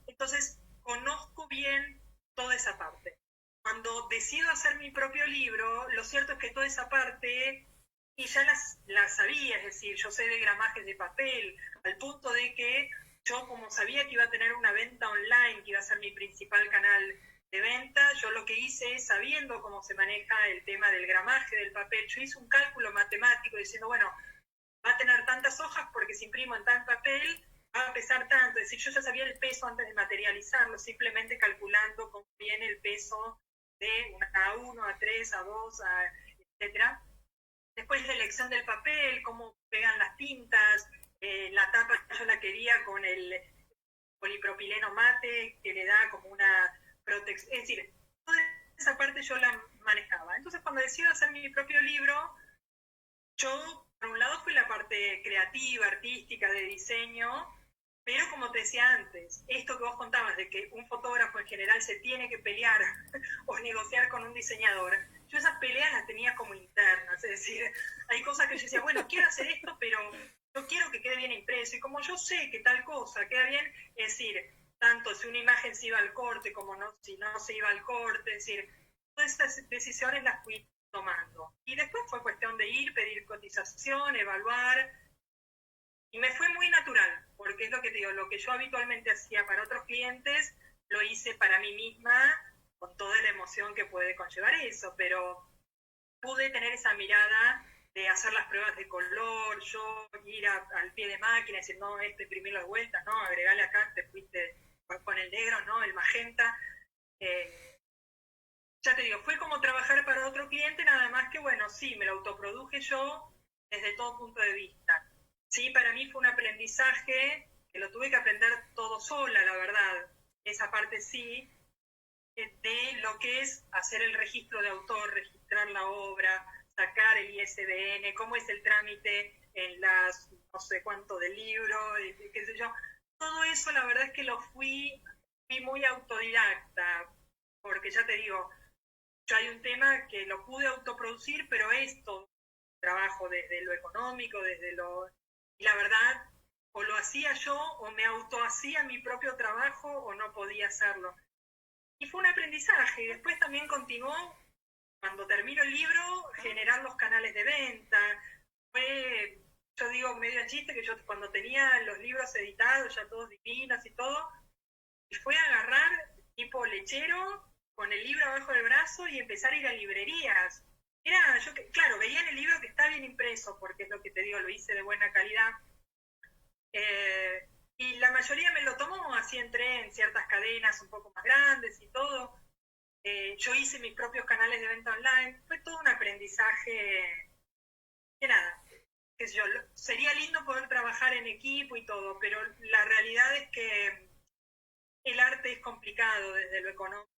Speaker 2: Entonces, conozco bien toda esa parte. Cuando decido hacer mi propio libro, lo cierto es que toda esa parte, y ya la sabía, es decir, yo sé de gramajes de papel, al punto de que yo, como sabía que iba a tener una venta online, que iba a ser mi principal canal de venta, yo lo que hice es, sabiendo cómo se maneja el tema del gramaje del papel, yo hice un cálculo matemático diciendo, bueno, va a tener tantas hojas porque si imprimo en tal papel, va a pesar tanto. Es decir, yo ya sabía el peso antes de materializarlo, simplemente calculando cómo viene el peso de A1, A3, A2, etc. Después la elección del papel, cómo pegan las tintas, la tapa yo la quería con el polipropileno mate, que le da como una protección. Es decir, toda esa parte yo la manejaba. Entonces, cuando decido hacer mi propio libro, yo, por un lado, fue la parte creativa, artística, de diseño, pero como te decía antes, esto que vos contabas de que un fotógrafo en general se tiene que pelear o negociar con un diseñador, yo esas peleas las tenía como internas, es decir, hay cosas que yo decía, bueno, quiero hacer esto, pero yo quiero que quede bien impreso, y como yo sé que tal cosa queda bien, es decir, tanto si una imagen se iba al corte como no, si no se iba al corte, es decir, todas esas decisiones las fui tomando. Y después fue cuestión de ir, pedir cotización, evaluar, y me fue muy natural, porque es lo que te digo, lo que yo habitualmente hacía para otros clientes, lo hice para mí misma, con toda la emoción que puede conllevar eso, pero pude tener esa mirada de hacer las pruebas de color, yo ir al pie de máquina, decir, no, imprimir las vueltas, no, agregale acá, te fuiste con el negro, no, el magenta. Ya te digo, fue como trabajar para otro cliente, nada más que, bueno, sí, me lo autoproduje yo desde todo punto de vista. Sí, para mí fue un aprendizaje que lo tuve que aprender todo sola, la verdad. Esa parte sí, de lo que es hacer el registro de autor, registrar la obra, sacar el ISBN, cómo es el trámite en las no sé cuánto del libro, qué sé yo. Todo eso la verdad es que fui muy autodidacta, porque ya te digo, yo hay un tema que lo pude autoproducir, pero es todo trabajo desde lo económico, y la verdad, o lo hacía yo, o me autohacía mi propio trabajo, o no podía hacerlo. Y fue un aprendizaje, y después también continuó, cuando termino el libro, generar los canales de venta. Fue, yo digo medio en chiste, que yo cuando tenía los libros editados, ya todos divinos y todo, y fue a agarrar tipo lechero, con el libro abajo del brazo y empezar a ir a librerías. Claro, veía en el libro que está bien impreso, porque es lo que te digo, lo hice de buena calidad. Y la mayoría me lo tomó, así entré en ciertas cadenas un poco más grandes y todo. Yo hice mis propios canales de venta online. Fue todo un aprendizaje que nada, qué sé yo, sería lindo poder trabajar en equipo y todo, pero la realidad es que el arte es complicado desde lo económico.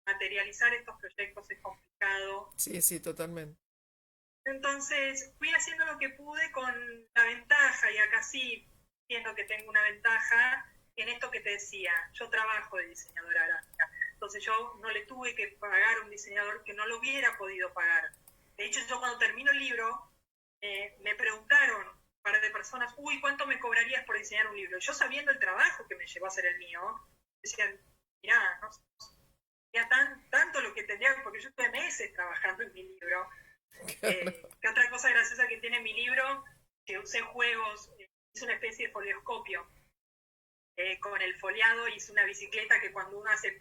Speaker 2: Materializar estos proyectos es complicado.
Speaker 1: Sí, sí, totalmente.
Speaker 2: Entonces fui haciendo lo que pude con la ventaja, y acá sí siento que tengo una ventaja en esto que te decía. Yo trabajo de diseñadora gráfica, entonces yo no le tuve que pagar a un diseñador que no lo hubiera podido pagar. De hecho, yo cuando termino el libro, me preguntaron un par de personas, uy, ¿cuánto me cobrarías por diseñar un libro? Yo, sabiendo el trabajo que me llevó a hacer el mío, decían, mirá, no ya tanto lo que tendría, porque yo estuve meses trabajando en mi libro. Que otra cosa graciosa que tiene mi libro, que usé juegos, hice una especie de folioscopio. Con el foliado hice una bicicleta que cuando uno hace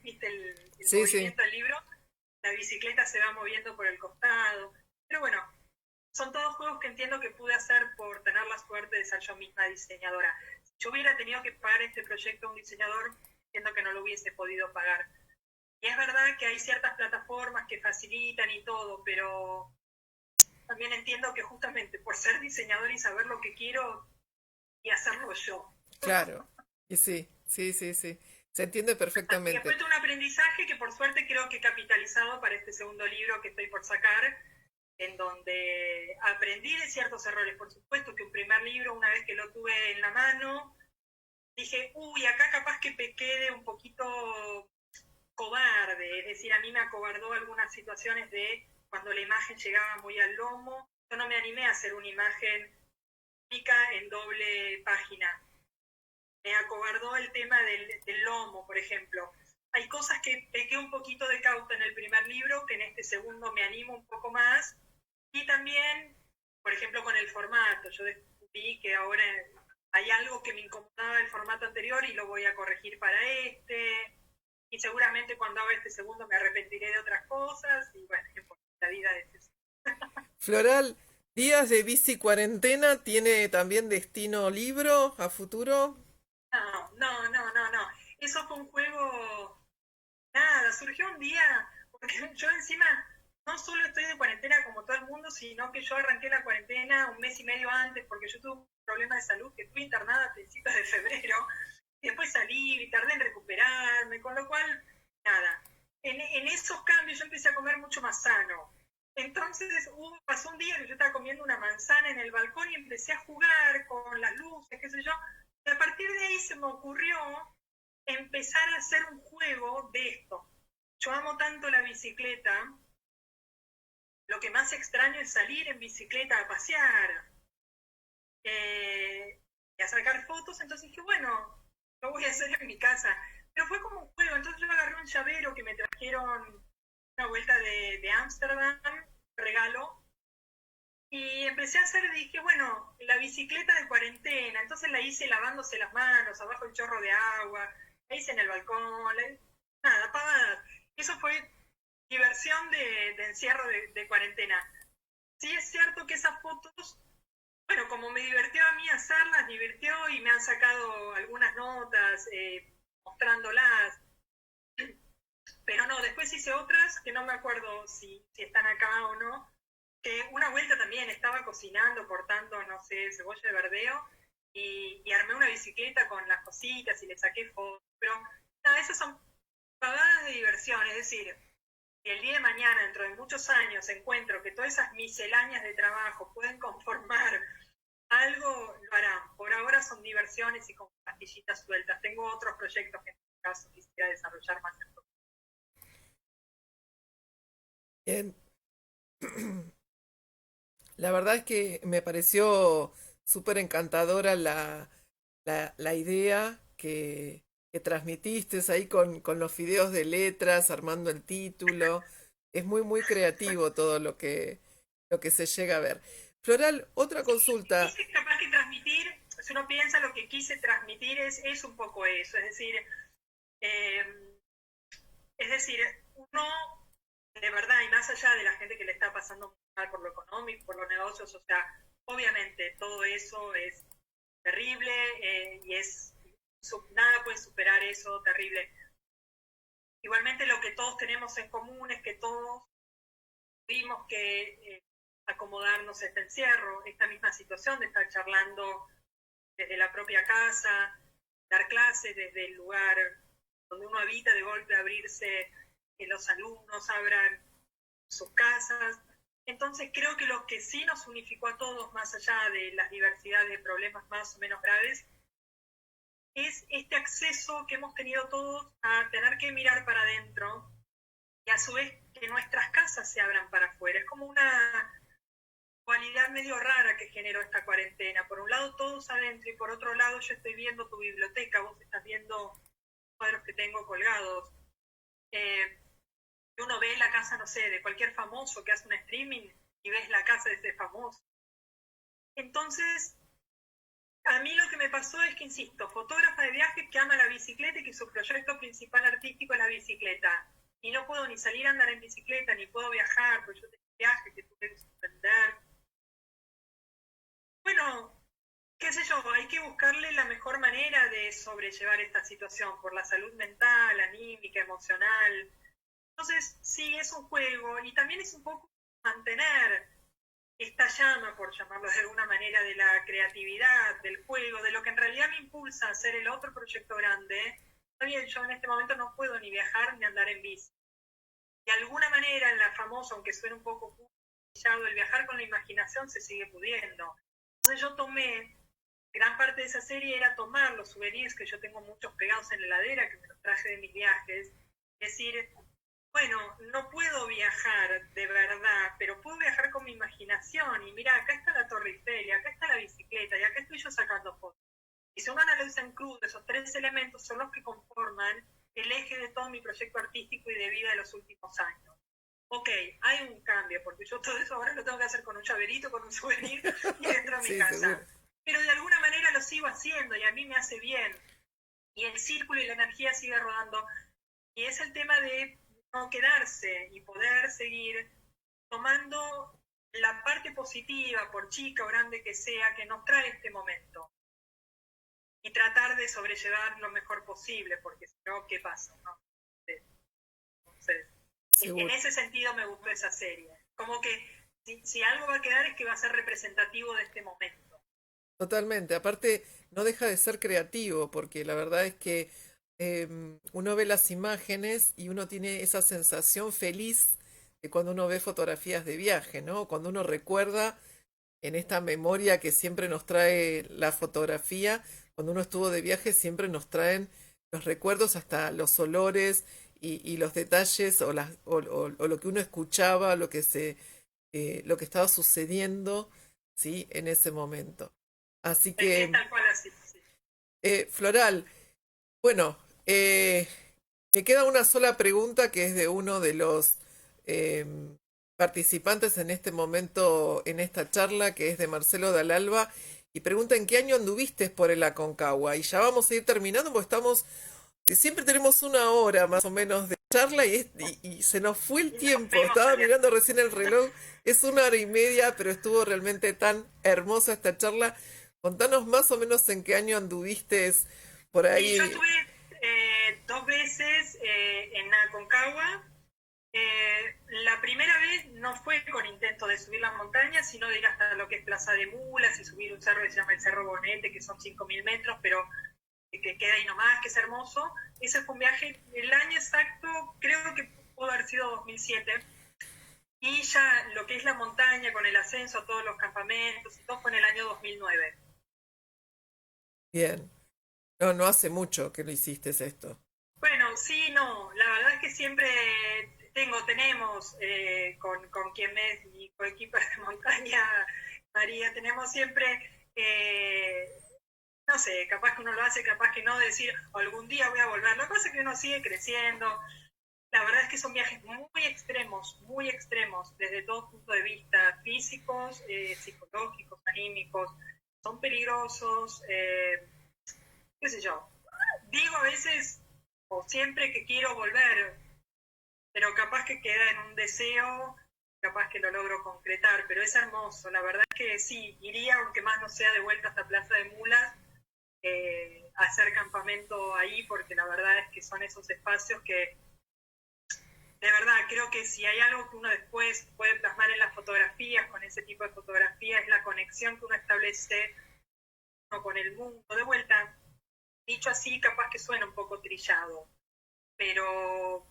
Speaker 2: viste el
Speaker 1: Sí, sí.
Speaker 2: movimiento del libro, la bicicleta se va moviendo por el costado. Pero bueno, son todos juegos que entiendo que pude hacer por tener la suerte de ser yo misma diseñadora. yo hubiera tenido que pagar este proyecto a un diseñador, siendo que no lo hubiese podido pagar. Y es verdad que hay ciertas plataformas que facilitan y todo, pero también entiendo que justamente por ser diseñador y saber lo que quiero y hacerlo yo.
Speaker 1: Claro, y sí, sí, sí, sí. Se entiende
Speaker 2: Así que fue
Speaker 1: perfectamente.
Speaker 2: todo un aprendizaje que por suerte creo que he capitalizado para este segundo libro que estoy por sacar, en donde aprendí de ciertos errores. Por supuesto que un primer libro, una vez que lo tuve en la mano, dije, uy, acá capaz que pequé de un poquito cobarde, es decir, a mí me acobardó algunas situaciones de cuando la imagen llegaba muy al lomo, yo no me animé a hacer una imagen única en doble página, me acobardó el tema del lomo, por ejemplo. Hay cosas que pequé un poquito de cauta en el primer libro, que en este segundo me animo un poco más, y también, por ejemplo, con el formato, yo descubrí que ahora hay algo que me incomodaba del formato anterior y lo voy a corregir para este, y seguramente cuando haga este segundo me arrepentiré de otras cosas, y bueno, la vida es eso.
Speaker 1: Floral, Días de Bici Cuarentena tiene también destino libro a futuro.
Speaker 2: No. Eso fue un juego, nada, surgió un día, porque yo encima no solo estoy de cuarentena como todo el mundo, sino que yo arranqué la cuarentena un mes y medio antes, porque yo tuve un problema de salud que estuve internada a principios de febrero, y después salí y tardé en recuperarme, con lo cual, nada. En esos cambios yo empecé a comer mucho más sano. Entonces pasó un día que yo estaba comiendo una manzana en el balcón y empecé a jugar con las luces, qué sé yo, y a partir de ahí se me ocurrió empezar a hacer un juego de esto. Yo amo tanto la bicicleta, lo que más extraño es salir en bicicleta a pasear y a sacar fotos, entonces dije, bueno, lo voy a hacer en mi casa. Pero fue como un juego, entonces yo agarré un llavero que me trajeron una vuelta de Ámsterdam, regalo, y empecé a hacer, dije, bueno, la bicicleta de cuarentena, entonces la hice lavándose las manos, abajo el chorro de agua, la hice en el balcón, nada, pavadas. Eso fue diversión de encierro de cuarentena. Sí es cierto que esas fotos, bueno, como me divirtió a mí hacerlas, divirtió y me han sacado algunas notas mostrándolas, pero no, después hice otras que no me acuerdo si están acá o no, que una vuelta también estaba cocinando, cortando, no sé, cebolla de verdeo, y armé una bicicleta con las cositas y le saqué fotos, pero nada, esas son pagadas de diversión, es decir, si el día de mañana, dentro de muchos años, encuentro que todas esas misceláneas de trabajo pueden conformar algo, lo harán. Por ahora son diversiones y con pastillitas sueltas. Tengo otros proyectos que en este caso quisiera desarrollar más en profundidad.
Speaker 1: Bien. La verdad es que me pareció súper encantadora la idea que transmitiste ahí con los videos de letras, armando el título. Es muy, muy creativo todo lo que se llega a ver. Floral, otra
Speaker 2: Sí, lo que
Speaker 1: consulta.
Speaker 2: quise capaz que transmitir, si uno piensa lo que quise transmitir es un poco eso, eh, es decir, uno de verdad, y más allá de la gente que le está pasando mal por lo económico, por los negocios, o sea, obviamente todo eso es terrible y nada puede superar eso terrible. Igualmente lo que todos tenemos en común es que todos tuvimos que acomodarnos a este encierro, esta misma situación de estar charlando desde la propia casa, dar clases desde el lugar donde uno habita, de golpe abrirse, que los alumnos abran sus casas. Entonces creo que lo que sí nos unificó a todos, más allá de las diversidades de problemas más o menos graves, es este acceso que hemos tenido todos a tener que mirar para adentro y a su vez que nuestras casas se abran para afuera. Es como una cualidad medio rara que generó esta cuarentena. Por un lado todos adentro y por otro lado yo estoy viendo tu biblioteca, vos estás viendo cuadros que tengo colgados. Uno ve la casa, no sé, de cualquier famoso que hace un streaming y ves la casa de ese famoso. Entonces, a mí lo que me pasó es que, insisto, fotógrafa de viajes que ama la bicicleta y que su proyecto principal artístico es la bicicleta. Y no puedo ni salir a andar en bicicleta, ni puedo viajar, porque yo tengo viajes que tuve que suspender. Bueno, qué sé yo, hay que buscarle la mejor manera de sobrellevar esta situación por la salud mental, anímica, emocional. Entonces, sí, es un juego y también es un poco mantener esta llama, por llamarlo de alguna manera, de la creatividad, del juego, de lo que en realidad me impulsa a hacer el otro proyecto grande. Está bien, yo en este momento no puedo ni viajar ni andar en bici. De alguna manera, en la famosa, aunque suene un poco pillado, el viajar con la imaginación se sigue pudiendo. Entonces yo tomé, gran parte de esa serie era tomar los souvenirs, que yo tengo muchos pegados en la heladera, que me los traje de mis viajes, es decir, bueno, no puedo viajar de verdad, pero puedo viajar con mi imaginación. Y mira, acá está la Torre Eiffel, y acá está la bicicleta, y acá estoy yo sacando fotos. Y si uno analiza en crudo, esos tres elementos son los que conforman el eje de todo mi proyecto artístico y de vida de los últimos años. Ok, hay un cambio, porque yo todo eso ahora lo tengo que hacer con un llaverito, con un souvenir y dentro de mi casa. Seguro. Pero de alguna manera lo sigo haciendo y a mí me hace bien. Y el círculo y la energía sigue rodando. Y es el tema de no quedarse y poder seguir tomando la parte positiva, por chica o grande que sea, que nos trae este momento. Y tratar de sobrellevar lo mejor posible, porque si no, ¿qué pasa? ¿No? Entonces, en ese sentido me gustó esa serie. Como que si algo va a quedar es que va a ser representativo de este momento.
Speaker 1: Totalmente. Aparte, no deja de ser creativo, porque la verdad es que uno ve las imágenes y uno tiene esa sensación feliz de cuando uno ve fotografías de viaje, ¿no? Cuando uno recuerda en esta memoria que siempre nos trae la fotografía, cuando uno estuvo de viaje siempre nos traen los recuerdos, hasta los olores y los detalles o lo que uno escuchaba, lo que estaba sucediendo, ¿sí? En ese momento. Así que,
Speaker 2: tal cual así, sí.
Speaker 1: Floral, bueno, me queda una sola pregunta que es de uno de los eh, participantes en este momento, en esta charla, que es de Marcelo Dalalba, y pregunta en qué año anduviste por el Aconcagua. Y ya vamos a ir terminando, porque siempre tenemos una hora más o menos de charla y se nos fue el tiempo. Estaba mirando recién el reloj, es 1 hora y media, pero estuvo realmente tan hermosa esta charla. Contanos más o menos en qué año anduviste por ahí.
Speaker 2: Sí, yo estuve 2 veces en Aconcagua. La primera vez no fue con intento de subir la montaña, sino de ir hasta lo que es Plaza de Mulas y subir un cerro que se llama el Cerro Bonete, que son 5.000 metros, pero que queda ahí nomás, que es hermoso. Ese fue un viaje, el año exacto creo que pudo haber sido 2007. Y ya lo que es la montaña, con el ascenso a todos los campamentos y todo, fue en el año 2009.
Speaker 1: Bien. No, no hace mucho que lo hiciste esto.
Speaker 2: Bueno, sí, no, la verdad es que siempre tenemos con quien es mi coequipa de montaña, María, tenemos siempre, no sé, capaz que uno lo hace, capaz que no, de decir algún día voy a volver. Lo que pasa es que uno sigue creciendo. La verdad es que son viajes muy extremos, desde todo punto de vista, físicos, psicológicos, anímicos. Son peligrosos, qué sé yo. Digo a veces, o siempre, que quiero volver, pero capaz que queda en un deseo, capaz que lo logro concretar, pero es hermoso. La verdad es que sí, iría, aunque más no sea de vuelta hasta Plaza de Mulas, a hacer campamento ahí, porque la verdad es que son esos espacios que, de verdad, creo que si hay algo que uno después puede plasmar en las fotografías, con ese tipo de fotografía, es la conexión que uno establece con el mundo. De vuelta, dicho así, capaz que suena un poco trillado, pero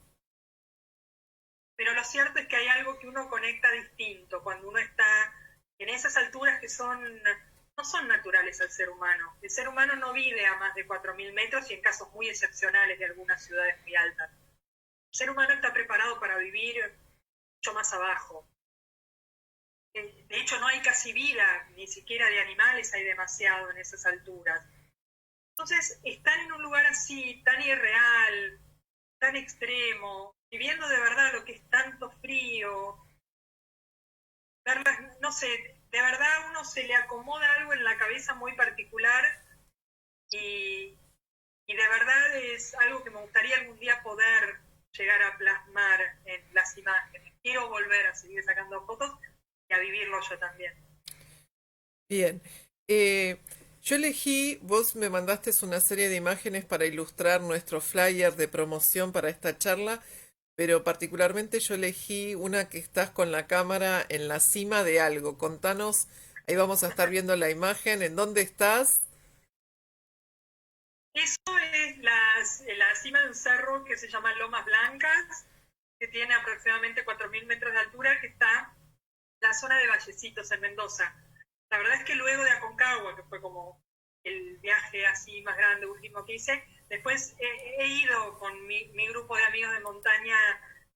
Speaker 2: lo cierto es que hay algo que uno conecta distinto cuando uno está en esas alturas que no son naturales al ser humano. El ser humano no vive a más de 4.000 metros y en casos muy excepcionales de algunas ciudades muy altas. El ser humano está preparado para vivir mucho más abajo. De hecho, no hay casi vida, ni siquiera de animales hay demasiado en esas alturas. Entonces, estar en un lugar así, tan irreal, tan extremo, viviendo de verdad lo que es tanto frío, verlas, no sé, de verdad a uno se le acomoda algo en la cabeza muy particular y de verdad es algo que me gustaría algún día poder llegar a plasmar en las imágenes. Quiero volver a seguir sacando fotos y a vivirlo yo también.
Speaker 1: Bien. Yo elegí, vos me mandaste una serie de imágenes para ilustrar nuestro flyer de promoción para esta charla, pero particularmente yo elegí una que estás con la cámara en la cima de algo. Contanos, ahí vamos a estar viendo la imagen, ¿en dónde estás?
Speaker 2: Eso es la cima de un cerro que se llama Lomas Blancas, que tiene aproximadamente 4.000 metros de altura, que está en la zona de Vallecitos, en Mendoza. La verdad es que luego de Aconcagua, que fue como el viaje así más grande último que hice, después he ido con mi grupo de amigos de montaña,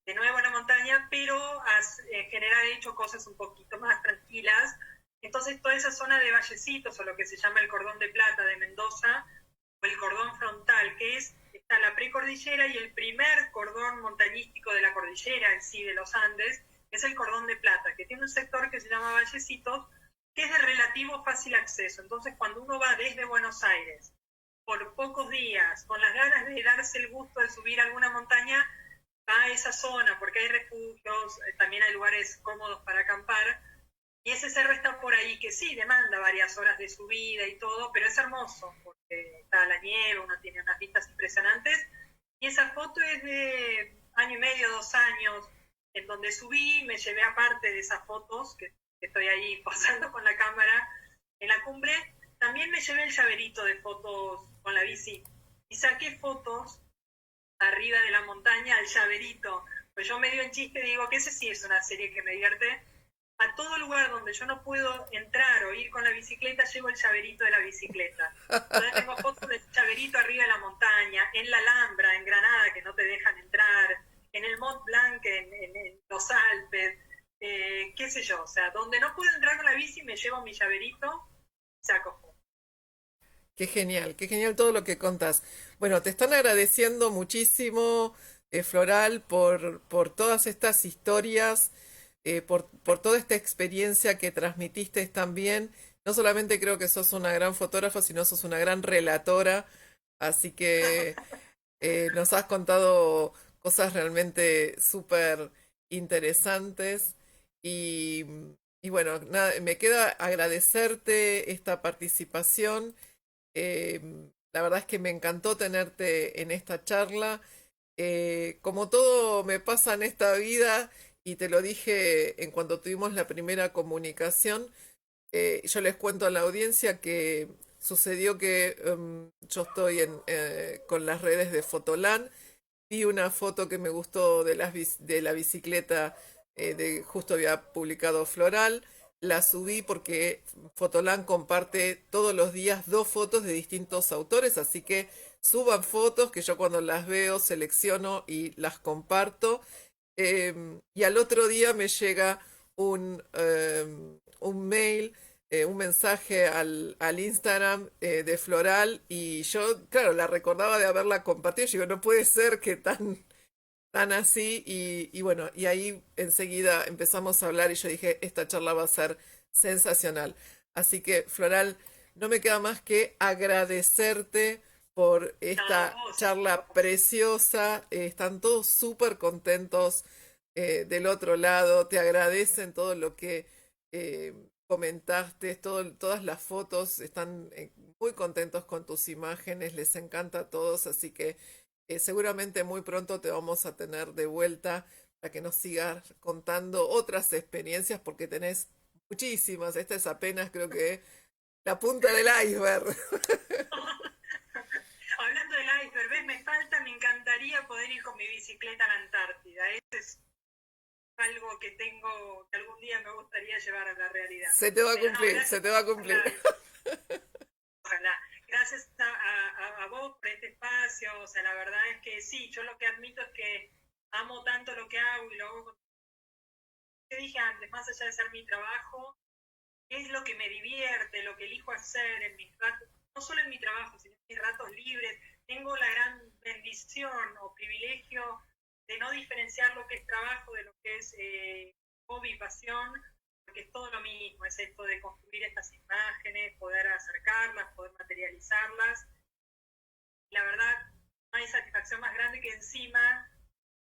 Speaker 2: de nuevo a la montaña, pero en general he hecho cosas un poquito más tranquilas. Entonces toda esa zona de Vallecitos, o lo que se llama el Cordón de Plata de Mendoza, o el cordón frontal, que está la precordillera y el primer cordón montañístico de la cordillera en sí de los Andes, es el Cordón de Plata, que tiene un sector que se llama Vallecitos, que es de relativo fácil acceso. Entonces, cuando uno va desde Buenos Aires por pocos días, con las ganas de darse el gusto de subir alguna montaña, va a esa zona, porque hay refugios, también hay lugares cómodos para acampar, y ese cerro está por ahí, que sí, demanda varias horas de subida y todo, pero es hermoso, porque está la nieve, uno tiene unas vistas impresionantes. Y esa foto es de año y medio, 2 años, en donde subí, me llevé aparte de esas fotos, que estoy ahí posando con la cámara en la cumbre, también me llevé el llaverito de fotos con la bici. Y saqué fotos arriba de la montaña al llaverito. Pues yo medio en chiste digo que ese sí es una serie que me divierte. A todo lugar donde yo no puedo entrar o ir con la bicicleta, llevo el llaverito de la bicicleta. Entonces tengo fotos del llaverito arriba de la montaña, en la Alhambra, en Granada, que no te dejan entrar, en el Mont Blanc, en los Alpes, qué sé yo. O sea, donde no puedo entrar con la bici, me llevo mi llaverito, saco fotos.
Speaker 1: Qué genial todo lo que contás. Bueno, te están agradeciendo muchísimo, Floral, por todas estas historias, por toda esta experiencia que transmitiste también. No solamente creo que sos una gran fotógrafa, sino sos una gran relatora. Así que nos has contado cosas realmente súper interesantes y, y bueno, nada, me queda agradecerte esta participación. La verdad es que me encantó tenerte en esta charla. Como todo me pasa en esta vida, y te lo dije en cuando tuvimos la primera comunicación, yo les cuento a la audiencia que sucedió que yo estoy con las redes de Fotolan, vi una foto que me gustó de la bicicleta, justo había publicado Floral, la subí porque Fotolan comparte todos los días dos fotos de distintos autores, así que suban fotos que yo cuando las veo selecciono y las comparto. Y al otro día me llega un mail, un mensaje al Instagram de Floral, y yo, claro, la recordaba de haberla compartido. Yo digo, no puede ser que tan así. Y bueno, y ahí enseguida empezamos a hablar y yo dije, esta charla va a ser sensacional. Así que, Floral, no me queda más que agradecerte por
Speaker 2: No,
Speaker 1: esta
Speaker 2: vos,
Speaker 1: charla preciosa. Están todos súper contentos del otro lado. Te agradecen todo lo que eh, comentaste, todas las fotos. Están muy contentos con tus imágenes. Les encanta a todos. Así que seguramente muy pronto te vamos a tener de vuelta para que nos sigas contando otras experiencias, porque tenés muchísimas. Esta es apenas, creo que, la punta del iceberg.
Speaker 2: hablando del iceberg, ¿ves? Me encantaría poder ir con mi bicicleta a la Antártida. Ese es algo que tengo, que algún día me gustaría llevar a la realidad.
Speaker 1: Se te va a
Speaker 2: Pero no,
Speaker 1: cumplir, se
Speaker 2: gracias
Speaker 1: te va a cumplir.
Speaker 2: ojalá. Gracias a vos por este espacio. O sea, la verdad es que sí, yo lo que admito es que amo tanto lo que hago y lo hago con... Te dije antes, más allá de ser mi trabajo, es lo que me divierte, lo que elijo hacer en mis ratos, no solo en mi trabajo, sino en mis ratos libres. Tengo la gran bendición o privilegio de no diferenciar lo que es trabajo de lo que es hobby, pasión, porque es todo lo mismo, es esto de construir estas imágenes, poder acercarlas, poder materializarlas. Y la verdad, no hay satisfacción más grande que encima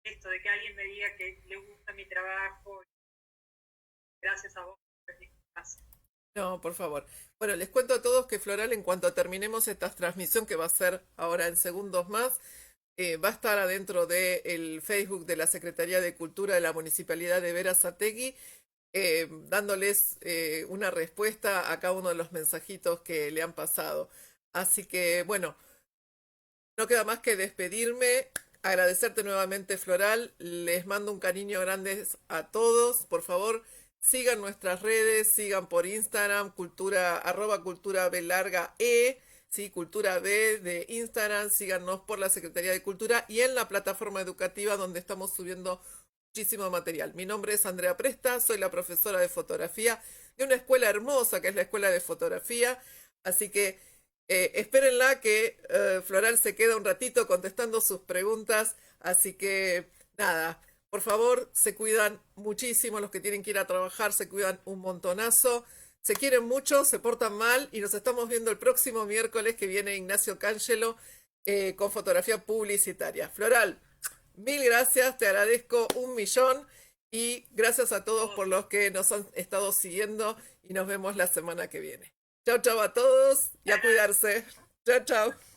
Speaker 2: esto de que alguien me diga que le gusta mi trabajo. Gracias a vos por este espacio.
Speaker 1: No, por favor. Bueno, les cuento a todos que Floral, en cuanto terminemos esta transmisión, que va a ser ahora en segundos más, va a estar adentro del Facebook de la Secretaría de Cultura de la Municipalidad de Berazategui, dándoles una respuesta a cada uno de los mensajitos que le han pasado. Así que, bueno, no queda más que despedirme, agradecerte nuevamente, Floral. Les mando un cariño grande a todos. Por favor, sigan nuestras redes, sigan por Instagram, @cultura B larga E, sí, Cultura B de Instagram, síganos por la Secretaría de Cultura y en la plataforma educativa donde estamos subiendo muchísimo material. Mi nombre es Andrea Presta, soy la profesora de fotografía de una escuela hermosa que es la Escuela de Fotografía, así que espérenla que Floral se queda un ratito contestando sus preguntas, así que nada, por favor, se cuidan muchísimo los que tienen que ir a trabajar, se cuidan un montonazo, se quieren mucho, se portan mal y nos estamos viendo el próximo miércoles que viene Ignacio Cángelo con fotografía publicitaria. Floral, mil gracias, te agradezco un millón y gracias a todos por los que nos han estado siguiendo y nos vemos la semana que viene. Chao, chao a todos y a cuidarse. Chao, chao.